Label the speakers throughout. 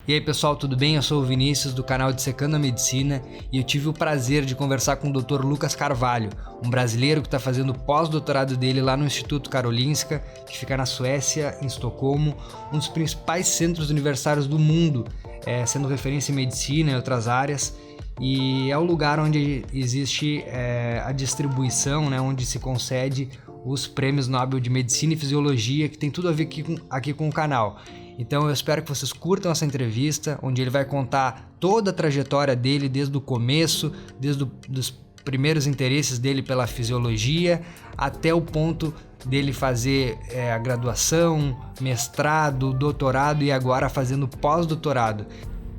Speaker 1: E aí pessoal, tudo bem? Eu sou o Vinícius do canal Dissecando a Medicina e eu tive o prazer de conversar com o Dr. Lucas Carvalho, um brasileiro que está fazendo o pós-doutorado dele lá no Instituto Karolinska, que fica na Suécia, em Estocolmo, um dos principais centros universitários do mundo, sendo referência em medicina e outras áreas. E é o lugar onde existe a distribuição, né, onde se concede os prêmios Nobel de Medicina e Fisiologia, que tem tudo a ver aqui com o canal. Então eu espero que vocês curtam essa entrevista, onde ele vai contar toda a trajetória dele desde o começo, desde os primeiros interesses dele pela fisiologia, até o ponto dele fazer a graduação, mestrado, doutorado e agora fazendo pós-doutorado.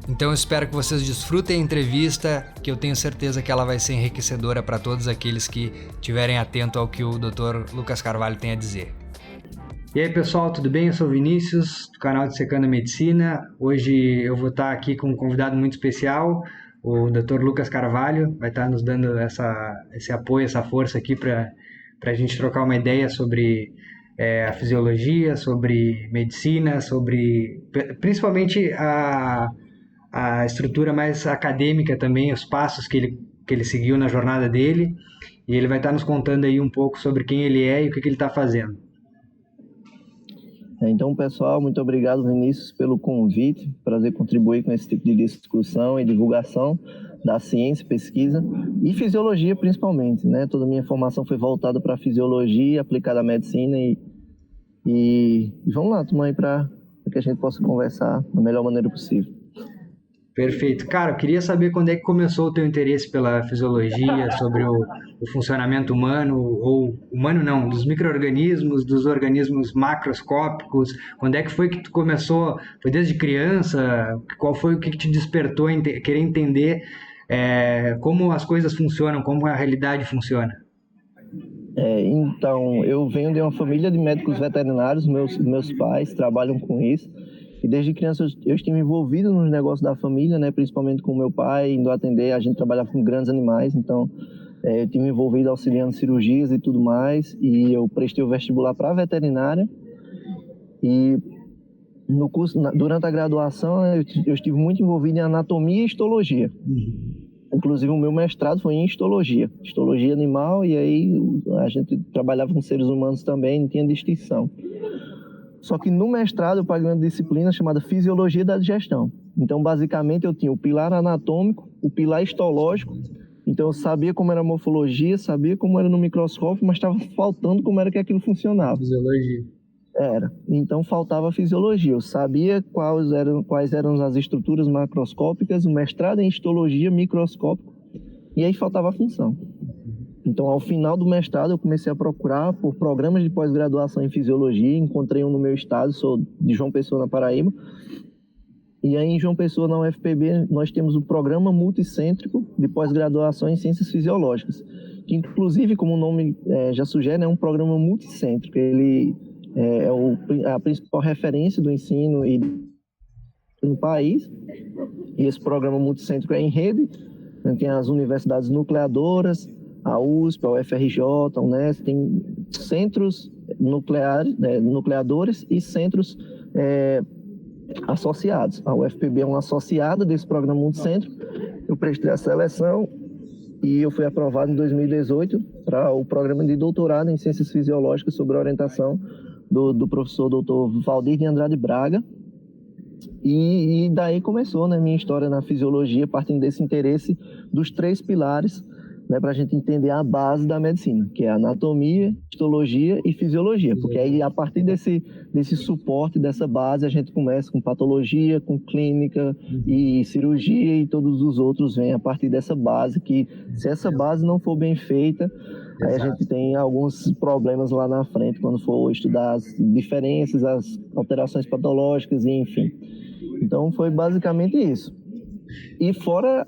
Speaker 1: Então eu espero que vocês desfrutem a entrevista, que eu tenho certeza que ela vai ser enriquecedora para todos aqueles que estiverem atentos ao que o Dr. Lucas Carvalho tem a dizer. E aí pessoal, tudo bem? Eu sou o Vinícius, do canal Dissecando a Medicina. Hoje eu vou estar aqui com um convidado muito especial, o Dr. Lucas Carvalho, vai estar nos dando esse apoio, essa força aqui para a gente trocar uma ideia sobre a fisiologia, sobre medicina, sobre principalmente a estrutura mais acadêmica também, os passos que ele seguiu na jornada dele, e ele vai estar nos contando aí um pouco sobre quem ele é e o que ele está fazendo.
Speaker 2: Então, pessoal, muito obrigado, Vinícius, pelo convite. Prazer contribuir com esse tipo de discussão e divulgação da ciência, pesquisa e fisiologia, principalmente, né? Toda a minha formação foi voltada para a fisiologia aplicada à medicina e vamos lá, turma, aí para que a gente possa conversar da melhor maneira possível.
Speaker 1: Perfeito. Cara, eu queria saber quando é que começou o teu interesse pela fisiologia, sobre o funcionamento humano, ou humano não, dos micro-organismos, dos organismos macroscópicos. Quando é que foi que tu começou? Foi desde criança? Qual foi o que te despertou a querer entender como as coisas funcionam, como a realidade funciona?
Speaker 2: Então, eu venho de uma família de médicos veterinários, meus pais trabalham com isso. E desde criança eu estive envolvido nos negócios da família, né? Principalmente com meu pai, indo atender, a gente trabalhava com grandes animais, então eu estive envolvido auxiliando cirurgias e tudo mais, e eu prestei o vestibular para veterinária, e no curso, durante a graduação eu estive muito envolvido em anatomia e histologia. Inclusive o meu mestrado foi em histologia animal, e aí a gente trabalhava com seres humanos também, não tinha distinção. Só que no mestrado eu paguei uma disciplina chamada Fisiologia da Digestão. Então, basicamente, eu tinha o pilar anatômico, o pilar histológico. Então, eu sabia como era a morfologia, sabia como era no microscópio, mas estava faltando como era que aquilo funcionava.
Speaker 1: Fisiologia.
Speaker 2: Então, faltava a fisiologia. Eu sabia quais eram as estruturas macroscópicas, o mestrado em histologia microscópica, e aí faltava a função. Então, ao final do mestrado, eu comecei a procurar por programas de pós-graduação em fisiologia. Encontrei um no meu estado, sou de João Pessoa, na Paraíba. E aí, em João Pessoa, na UFPB, nós temos o Programa Multicêntrico de Pós-Graduação em Ciências Fisiológicas, que, inclusive, como o nome já sugere, é um programa multicêntrico. Ele é a principal referência do ensino no país. E esse programa multicêntrico é em rede. Tem as universidades nucleadoras, a USP, a UFRJ, a Unesp, tem centros nucleadores e centros associados. A UFPB é uma associada desse programa multicêntrico. Eu prestei a seleção e eu fui aprovado em 2018 para o programa de doutorado em Ciências Fisiológicas sob a orientação do professor Dr. Valdir de Andrade Braga. E daí começou, né, minha história na fisiologia, partindo desse interesse dos 3 pilares, né, para a gente entender a base da medicina, que é anatomia, histologia e fisiologia, porque aí a partir desse suporte, dessa base, a gente começa com patologia, com clínica e cirurgia, e todos os outros vêm a partir dessa base, que se essa base não for bem feita, aí a gente tem alguns problemas lá na frente, quando for estudar as diferenças, as alterações patológicas, e enfim. Então foi basicamente isso. E fora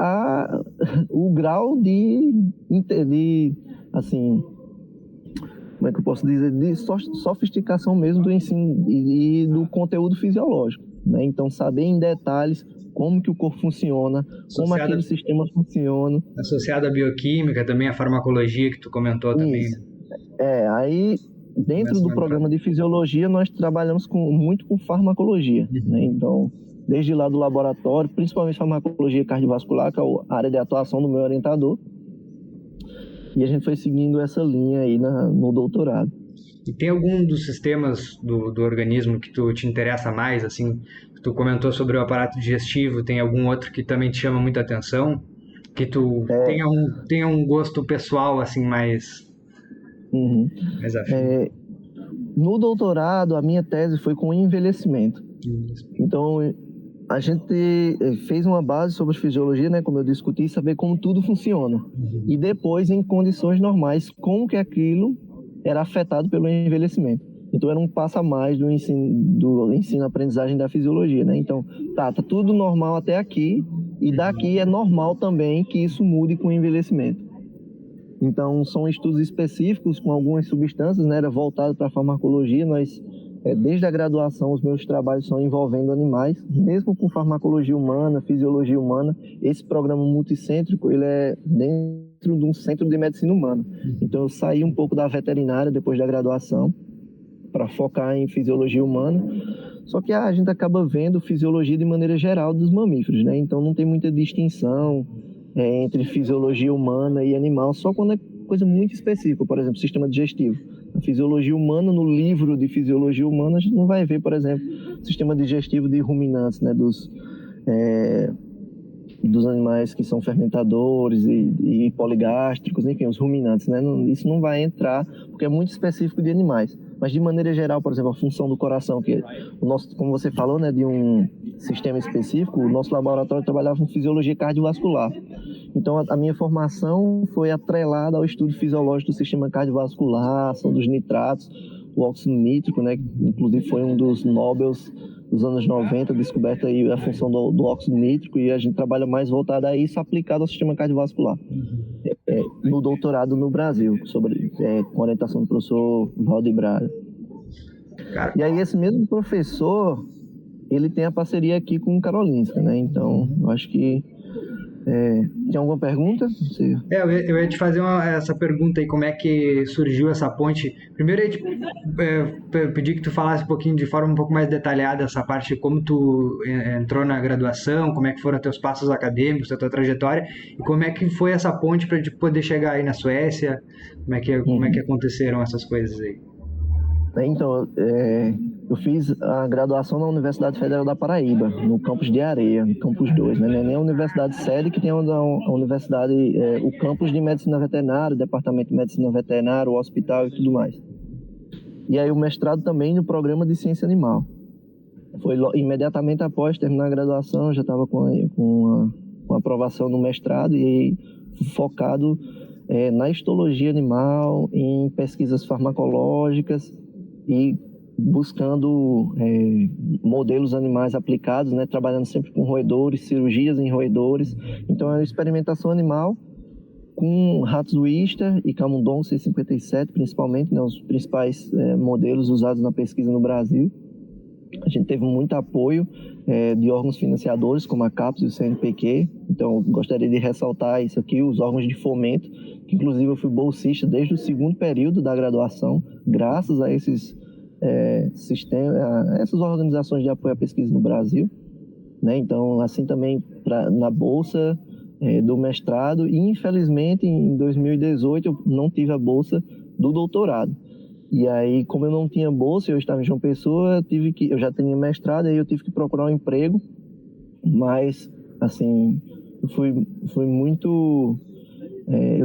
Speaker 2: o grau de assim, como é que eu posso dizer, de sofisticação mesmo do ensino e do conteúdo fisiológico, né? Então, saber em detalhes como que o corpo funciona, como aquele sistema funciona.
Speaker 1: Associado à bioquímica, também a farmacologia que tu comentou também.
Speaker 2: Isso. Aí dentro do programa de fisiologia nós trabalhamos muito com farmacologia, né? Então desde lá do laboratório, principalmente farmacologia cardiovascular, que é a área de atuação do meu orientador. E a gente foi seguindo essa linha aí no doutorado.
Speaker 1: E tem algum dos sistemas do organismo que tu te interessa mais, assim? Tu comentou sobre o aparato digestivo, tem algum outro que também te chama muita atenção? Que tu tenha um gosto pessoal, assim, mais afim?
Speaker 2: No doutorado, a minha tese foi com envelhecimento. Então, a gente fez uma base sobre fisiologia, né, como eu discuti, saber como tudo funciona. E depois, em condições normais, como que aquilo era afetado pelo envelhecimento. Então, era um passo a mais do ensino-aprendizagem da fisiologia, né? Então, tá tudo normal até aqui, e daqui é normal também que isso mude com o envelhecimento. Então, são estudos específicos com algumas substâncias, né? Era voltado para a farmacologia. Desde a graduação, os meus trabalhos são envolvendo animais, mesmo com farmacologia humana, fisiologia humana. Esse programa multicêntrico, ele é dentro de um centro de medicina humana. Então, eu saí um pouco da veterinária depois da graduação para focar em fisiologia humana. Só que a gente acaba vendo fisiologia de maneira geral dos mamíferos, né? Então, não tem muita distinção entre fisiologia humana e animal, só quando é coisa muito específica, por exemplo, sistema digestivo. A fisiologia humana, no livro de fisiologia humana, a gente não vai ver, por exemplo, sistema digestivo de ruminantes, né, dos animais que são fermentadores e poligástricos, enfim, os ruminantes, né? Isso não vai entrar, porque é muito específico de animais. Mas, de maneira geral, por exemplo, a função do coração, que o nosso, como você falou, né, de um sistema específico, o nosso laboratório trabalhava com fisiologia cardiovascular. Então, a minha formação foi atrelada ao estudo fisiológico do sistema cardiovascular, ação dos nitratos, o óxido nítrico, né, que inclusive foi um dos Nobels dos anos 90, descoberta aí a função do óxido nítrico, e a gente trabalha mais voltado a isso aplicado ao sistema cardiovascular. No doutorado no Brasil, com orientação do professor Valdir Braga. E aí esse mesmo professor, ele tem a parceria aqui com o Karolinska, né? Então, eu acho que tem alguma pergunta?
Speaker 1: Eu ia te fazer essa pergunta aí, como é que surgiu essa ponte. Primeiro, eu ia te pedir que tu falasse um pouquinho, de forma um pouco mais detalhada, essa parte de como tu entrou na graduação, como é que foram teus passos acadêmicos, a tua trajetória, e como é que foi essa ponte para poder chegar aí na Suécia, como é que aconteceram essas coisas aí.
Speaker 2: Então, eu fiz a graduação na Universidade Federal da Paraíba, no campus de Areia, no campus 2, né? Não é nem a universidade sede, que tem a universidade, o campus de medicina veterinária, o departamento de medicina veterinária, o hospital e tudo mais. E aí o mestrado também no programa de ciência animal. Foi imediatamente após terminar a graduação, eu já estava com aprovação no mestrado, e aí focado na histologia animal, em pesquisas farmacológicas, e buscando modelos animais aplicados, né, trabalhando sempre com roedores, cirurgias em roedores. Então, é uma experimentação animal com ratos Wistar e Camundongo C57, principalmente, né, os principais modelos usados na pesquisa no Brasil. A gente teve muito apoio de órgãos financiadores, como a CAPES e o CNPq. Então, gostaria de ressaltar isso aqui, os órgãos de fomento, que inclusive eu fui bolsista desde o segundo período da graduação, graças a esses essas organizações de apoio à pesquisa no Brasil, né? Então, assim também na bolsa do mestrado, e infelizmente em 2018 eu não tive a bolsa do doutorado. E aí, como eu não tinha bolsa, eu estava em João Pessoa, eu já tinha mestrado, aí eu tive que procurar um emprego, mas, assim, eu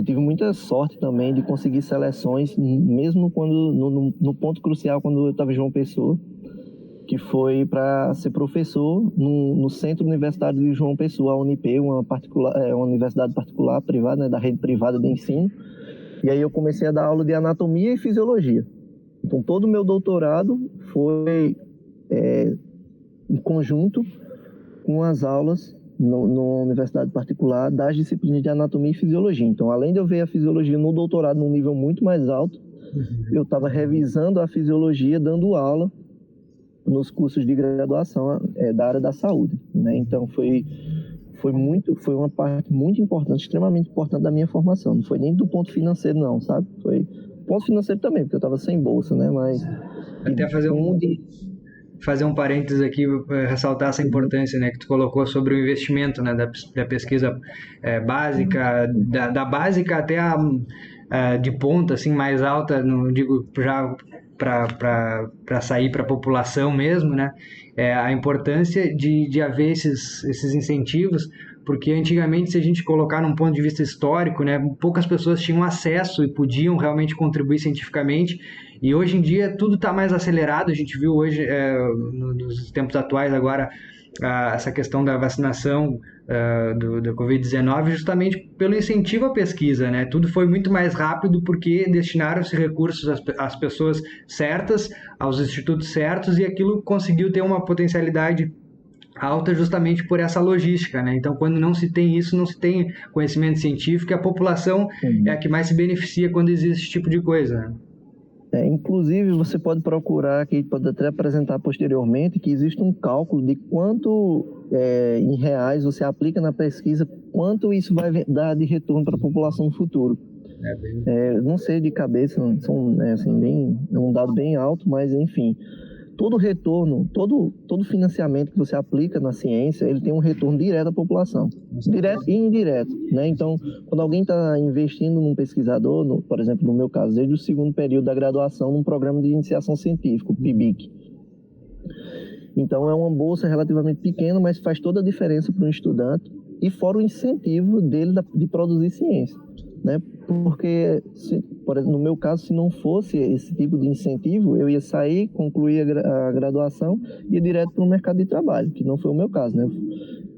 Speaker 2: tive muita sorte também de conseguir seleções, mesmo quando no ponto crucial, quando eu estava em João Pessoa, que foi para ser professor no Centro Universitário de João Pessoa, a UNIP, uma universidade particular, privada, né, da rede privada de ensino. E aí eu comecei a dar aula de anatomia e fisiologia. Então, todo o meu doutorado foi em conjunto com as aulas numa universidade particular das disciplinas de anatomia e fisiologia. Então, além de eu ver a fisiologia no doutorado num nível muito mais alto, eu estava revisando a fisiologia, dando aula nos cursos de graduação da área da saúde, né? Então, foi uma parte muito importante, extremamente importante da minha formação. Não foi nem do ponto financeiro, não, sabe? Foi ponto financeiro também, porque eu estava sem bolsa, né? Mas
Speaker 1: até fazer fazer um parênteses aqui, ressaltar essa importância, né, que tu colocou sobre o investimento, né, da pesquisa básica, da básica até a de ponta, assim, mais alta, não digo já para sair para a população mesmo, né, a importância de haver esses incentivos, porque antigamente, se a gente colocar num ponto de vista histórico, né, poucas pessoas tinham acesso e podiam realmente contribuir cientificamente, e hoje em dia tudo está mais acelerado. A gente viu hoje, nos tempos atuais agora, essa questão da vacinação da Covid-19, justamente pelo incentivo à pesquisa, né? Tudo foi muito mais rápido porque destinaram-se recursos às pessoas certas, aos institutos certos, e aquilo conseguiu ter uma potencialidade alta justamente por essa logística, né? Então, quando não se tem isso, não se tem conhecimento científico, e a população é a que mais se beneficia quando existe esse tipo de coisa, né?
Speaker 2: Inclusive, você pode procurar, que pode até apresentar posteriormente, que existe um cálculo de quanto em reais você aplica na pesquisa, quanto isso vai dar de retorno para a população no futuro. Não sei de cabeça, assim, é um dado bem alto, mas enfim, todo retorno, todo financiamento que você aplica na ciência, ele tem um retorno direto à população, direto e indireto, né? Então, quando alguém está investindo num pesquisador, por exemplo, no meu caso, desde o segundo período da graduação, num programa de iniciação científica, o PIBIC. Então, é uma bolsa relativamente pequena, mas faz toda a diferença para um estudante, e fora o incentivo dele de produzir ciência, né? Porque, por exemplo, no meu caso, se não fosse esse tipo de incentivo, eu ia sair, concluir a graduação e ia direto para o mercado de trabalho, que não foi o meu caso, né?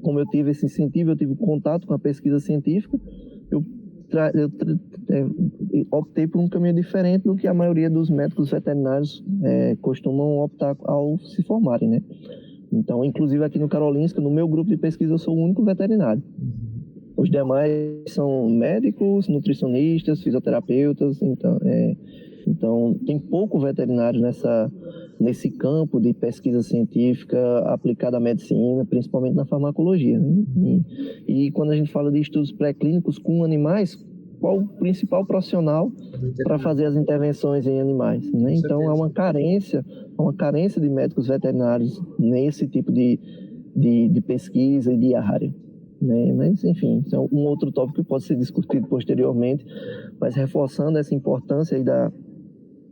Speaker 2: Como eu tive esse incentivo, eu tive contato com a pesquisa científica, eu optei por um caminho diferente do que a maioria dos médicos veterinários costumam optar ao se formarem, né? Então, inclusive aqui no Karolinska, no meu grupo de pesquisa, eu sou o único veterinário. Os demais são médicos, nutricionistas, fisioterapeutas, então tem pouco veterinário nesse campo de pesquisa científica aplicada à medicina, principalmente na farmacologia, né? E quando a gente fala de estudos pré-clínicos com animais, qual o principal profissional para fazer as intervenções em animais, né? Então há uma carência de médicos veterinários nesse tipo de pesquisa e de área, né? Mas, enfim, isso é um outro tópico que pode ser discutido posteriormente, mas reforçando essa importância aí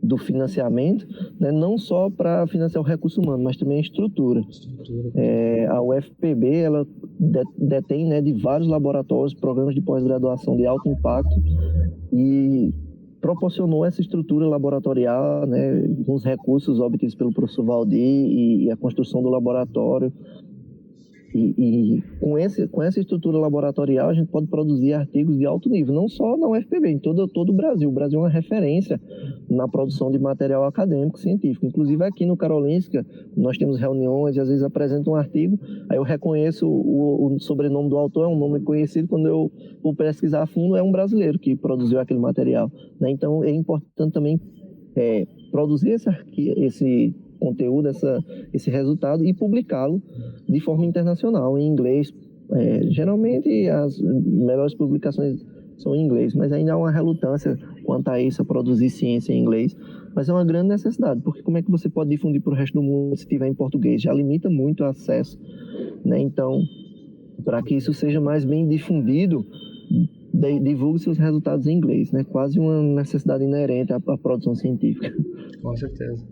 Speaker 2: do financiamento, né? Não só para financiar o recurso humano, mas também a estrutura. A UFPB, ela detém, né, de vários laboratórios, programas de pós-graduação de alto impacto, e proporcionou essa estrutura laboratorial, né, com os recursos obtidos pelo professor Valdir e a construção do laboratório. E com essa estrutura laboratorial, a gente pode produzir artigos de alto nível, não só na UFPB, em todo o Brasil. O Brasil é uma referência na produção de material acadêmico científico. Inclusive aqui no Karolinska, nós temos reuniões e às vezes apresento um artigo, aí eu reconheço o sobrenome do autor, é um nome conhecido, quando eu vou pesquisar a fundo, é um brasileiro que produziu aquele material, né? Então é importante também produzir esse conteúdo, esse resultado, e publicá-lo de forma internacional, em inglês. Geralmente as melhores publicações são em inglês, mas ainda há uma relutância quanto a isso, a produzir ciência em inglês. Mas é uma grande necessidade, porque como é que você pode difundir para o resto do mundo se tiver em português? Já limita muito o acesso, né? Então, para que isso seja mais bem difundido, divulgue seus resultados em inglês, né? Quase uma necessidade inerente à produção científica.
Speaker 1: Com certeza.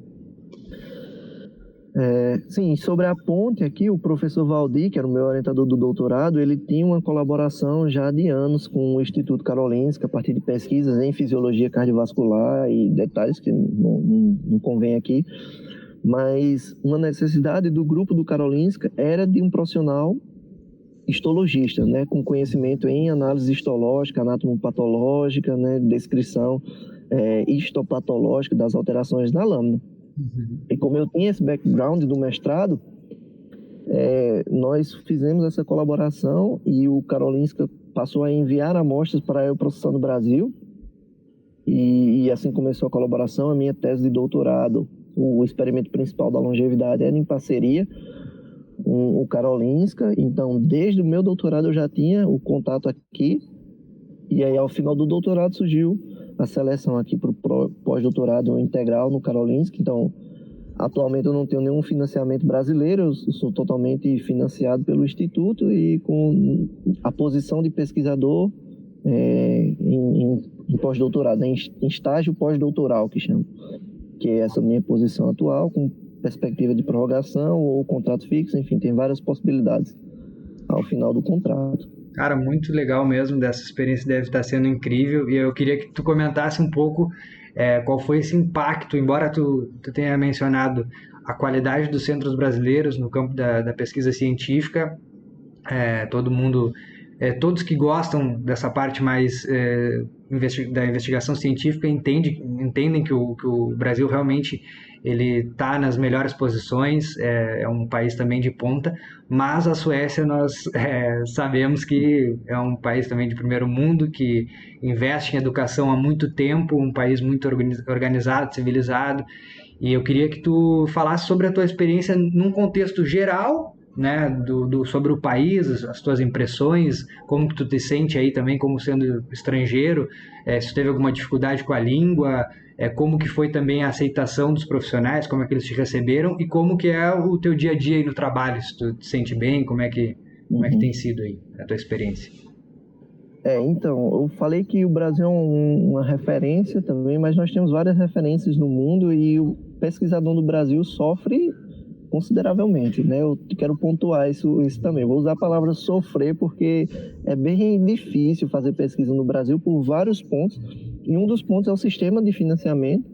Speaker 2: Sim, sobre a ponte aqui, o professor Valdir, que era o meu orientador do doutorado, ele tinha uma colaboração já de anos com o Instituto Karolinska, a partir de pesquisas em fisiologia cardiovascular e detalhes que não convém aqui, mas uma necessidade do grupo do Karolinska era de um profissional histologista, né, com conhecimento em análise histológica, anatomopatológica, né, descrição histopatológica das alterações na lâmina. E como eu tinha esse background do mestrado, nós fizemos essa colaboração e o Karolinska passou a enviar amostras para eu processar no Brasil, e assim começou a colaboração. A minha tese de doutorado, o experimento principal da longevidade, era em parceria com o Karolinska. Então, desde o meu doutorado eu já tinha o contato aqui, e aí ao final do doutorado surgiu a seleção aqui para o pós-doutorado integral no Karolinska. Então, Atualmente eu não tenho nenhum financiamento brasileiro, eu sou totalmente financiado pelo Instituto e com a posição de pesquisador em pós-doutorado, em estágio pós-doutoral, que chama, que é essa minha posição atual, com perspectiva de prorrogação ou contrato fixo, enfim, tem várias possibilidades ao final do contrato.
Speaker 1: Cara, muito legal mesmo, dessa experiência deve estar sendo incrível, e eu queria que tu comentasse um pouco qual foi esse impacto, embora tu tenha mencionado a qualidade dos centros brasileiros no campo da pesquisa científica, todo mundo, todos que gostam dessa parte mais da investigação científica entendem que o Brasil realmente ele está nas melhores posições, é um país também de ponta, mas a Suécia nós sabemos que é um país também de primeiro mundo, que investe em educação há muito tempo, um país muito organizado, civilizado, e eu queria que tu falasse sobre a tua experiência num contexto geral, né, sobre o país, as tuas impressões, como que tu te sente aí também como sendo estrangeiro, se tu teve alguma dificuldade com a língua, como que foi também a aceitação dos profissionais, como é que eles te receberam e como que é o teu dia a dia aí no trabalho, se tu te sente bem, como é que tem sido aí a tua experiência?
Speaker 2: Então, eu falei que o Brasil é uma referência também, mas nós temos várias referências no mundo e o pesquisador do Brasil sofre consideravelmente, né? Eu quero pontuar isso também. Vou usar a palavra sofrer porque é bem difícil fazer pesquisa no Brasil por vários pontos. E um dos pontos é o sistema de financiamento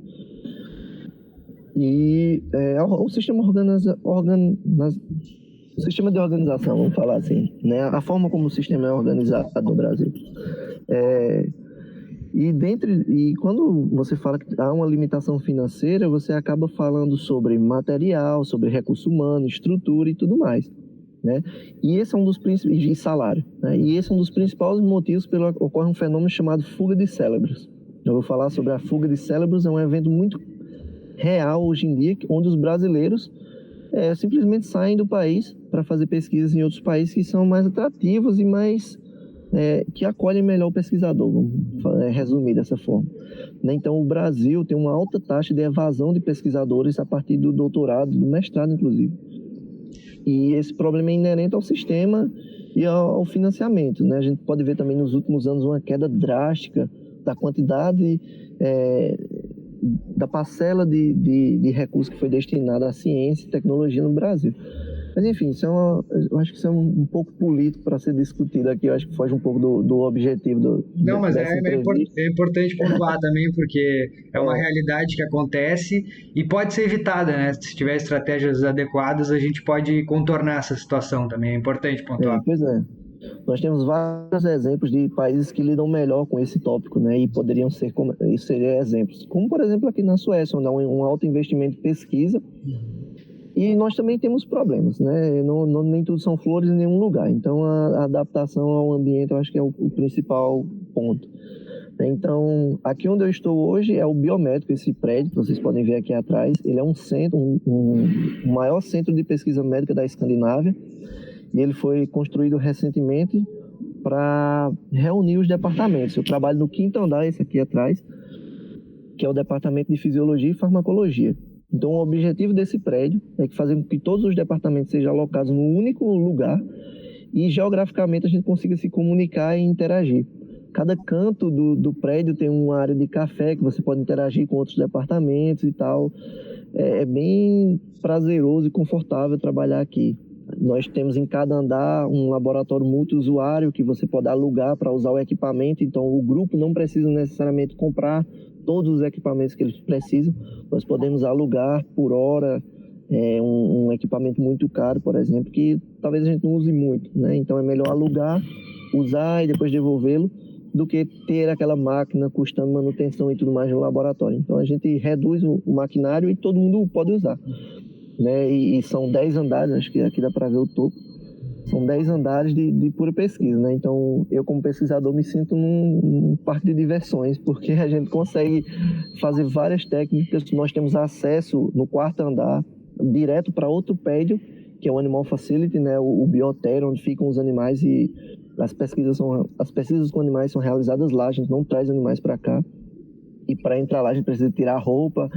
Speaker 2: e o sistema o sistema de organização, vamos falar assim, né? A forma como o sistema é organizado no Brasil. E quando você fala que há uma limitação financeira, você acaba falando sobre material, sobre recurso humano, estrutura e tudo mais, né? E esse é um dos principais, e salário, né? E esse é um dos principais motivos pelo qual ocorre um fenômeno chamado fuga de cérebros. Eu vou falar sobre a fuga de cérebros, é um evento muito real hoje em dia, onde os brasileiros simplesmente saem do país para fazer pesquisas em outros países que são mais atrativos e mais que acolhem melhor o pesquisador, vamos resumir dessa forma. Então, o Brasil tem uma alta taxa de evasão de pesquisadores a partir do doutorado, do mestrado, inclusive. E esse problema é inerente ao sistema e ao financiamento, né? A gente pode ver também nos últimos anos uma queda drástica da quantidade, da parcela de recursos que foi destinada à ciência e tecnologia no Brasil. Mas, enfim, eu acho que isso é um pouco político para ser discutido aqui. Eu acho que foge um pouco do objetivo
Speaker 1: Não, mas
Speaker 2: dessa entrevista.
Speaker 1: é importante pontuar também, porque é uma realidade que acontece e pode ser evitada, né? Se tiver estratégias adequadas, a gente pode contornar essa situação também. É importante pontuar.
Speaker 2: Pois é. Nós temos vários exemplos de países que lidam melhor com esse tópico, né? E poderiam ser exemplos. Como, por exemplo, aqui na Suécia, onde há um alto investimento em pesquisa. E nós também temos problemas, né? Nem tudo são flores em nenhum lugar. Então, a adaptação ao ambiente, eu acho que é o principal ponto. Então, aqui onde eu estou hoje é o Biomédico, esse prédio que vocês podem ver aqui atrás. Ele é um centro, o maior centro de pesquisa médica da Escandinávia. E ele foi construído recentemente para reunir os departamentos. Eu trabalho no 5º andar, esse aqui atrás, que é o Departamento de Fisiologia e Farmacologia. Então, o objetivo desse prédio é fazer com que todos os departamentos sejam alocados num único lugar e, geograficamente, a gente consiga se comunicar e interagir. Cada canto do prédio tem uma área de café que você pode interagir com outros departamentos e tal. É bem prazeroso e confortável trabalhar aqui. Nós temos em cada andar um laboratório multiusuário que você pode alugar para usar o equipamento. Então, o grupo não precisa necessariamente comprar todos os equipamentos que eles precisam. Nós podemos alugar por hora um equipamento muito caro, por exemplo, que talvez a gente não use muito, né? Então, é melhor alugar, usar e depois devolvê-lo do que ter aquela máquina custando manutenção e tudo mais no laboratório. Então, a gente reduz o maquinário e todo mundo pode usar, né? E são 10 andares, acho que aqui dá para ver o topo. São 10 andares de pura pesquisa, né? Então, eu como pesquisador me sinto num parque de diversões, porque a gente consegue fazer várias técnicas. Nós temos acesso no 4º andar, direto para outro prédio, que é o Animal Facility, né? O biotério, onde ficam os animais, e as pesquisas com animais são realizadas lá, a gente não traz animais para cá. E para entrar lá a gente precisa tirar a roupa,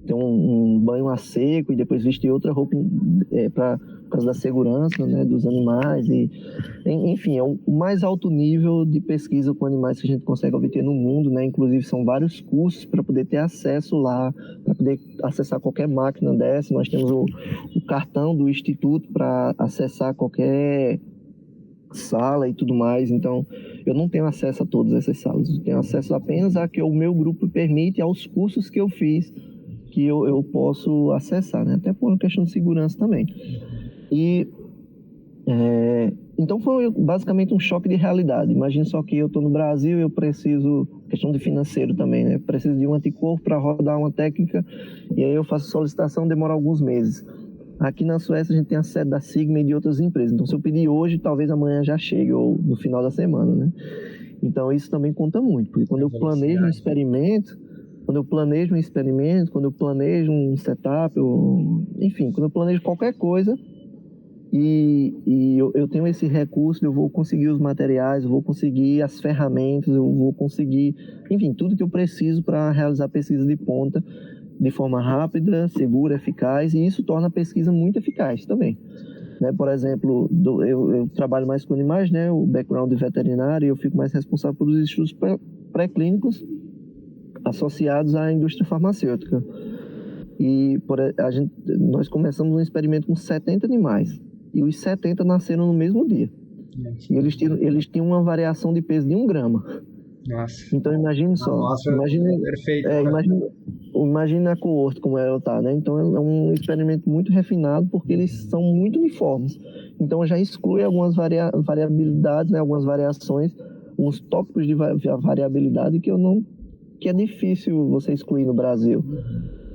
Speaker 2: ter um banho a seco e depois vestir outra roupa por causa da segurança, né, dos animais. Enfim, é o mais alto nível de pesquisa com animais que a gente consegue obter no mundo, né? Inclusive são vários cursos para poder ter acesso lá, para poder acessar qualquer máquina dessa. Nós temos o cartão do instituto para acessar qualquer sala e tudo mais. Então eu não tenho acesso a todas essas salas, eu tenho acesso apenas a que o meu grupo permite, aos cursos que eu fiz, que eu posso acessar, né? Até por uma questão de segurança também. Então foi basicamente um choque de realidade. Imagina só que eu estou no Brasil e eu preciso, questão de financeiro também, né? Preciso de um anticorpo para rodar uma técnica, e aí eu faço solicitação, demora alguns meses. Aqui na Suécia a gente tem a sede da Sigma e de outras empresas. Então se eu pedir hoje, talvez amanhã já chegue, ou no final da semana, né? Então isso também conta muito, porque quando eu planejo um experimento, quando eu planejo um setup, enfim, quando eu planejo qualquer coisa, e eu tenho esse recurso, eu vou conseguir os materiais, eu vou conseguir as ferramentas, eu vou conseguir, enfim, tudo que eu preciso para realizar pesquisa de ponta de forma rápida, segura, eficaz, e isso torna a pesquisa muito eficaz também. Né? Por exemplo, eu trabalho mais com animais, né? O background de veterinário, e eu fico mais responsável pelos estudos pré-clínicos associados à indústria farmacêutica. E nós começamos um experimento com 70 animais, e os 70 nasceram no mesmo dia. E eles tinham uma variação de peso de 1 grama.
Speaker 1: Nossa.
Speaker 2: Então imagine só,
Speaker 1: Perfeito.
Speaker 2: Imagine a coorte como ela está, né? Então é um experimento muito refinado, porque eles são muito uniformes. Então já exclui algumas variabilidades, né? Algumas variações, uns tópicos de variabilidade que é difícil você excluir no Brasil,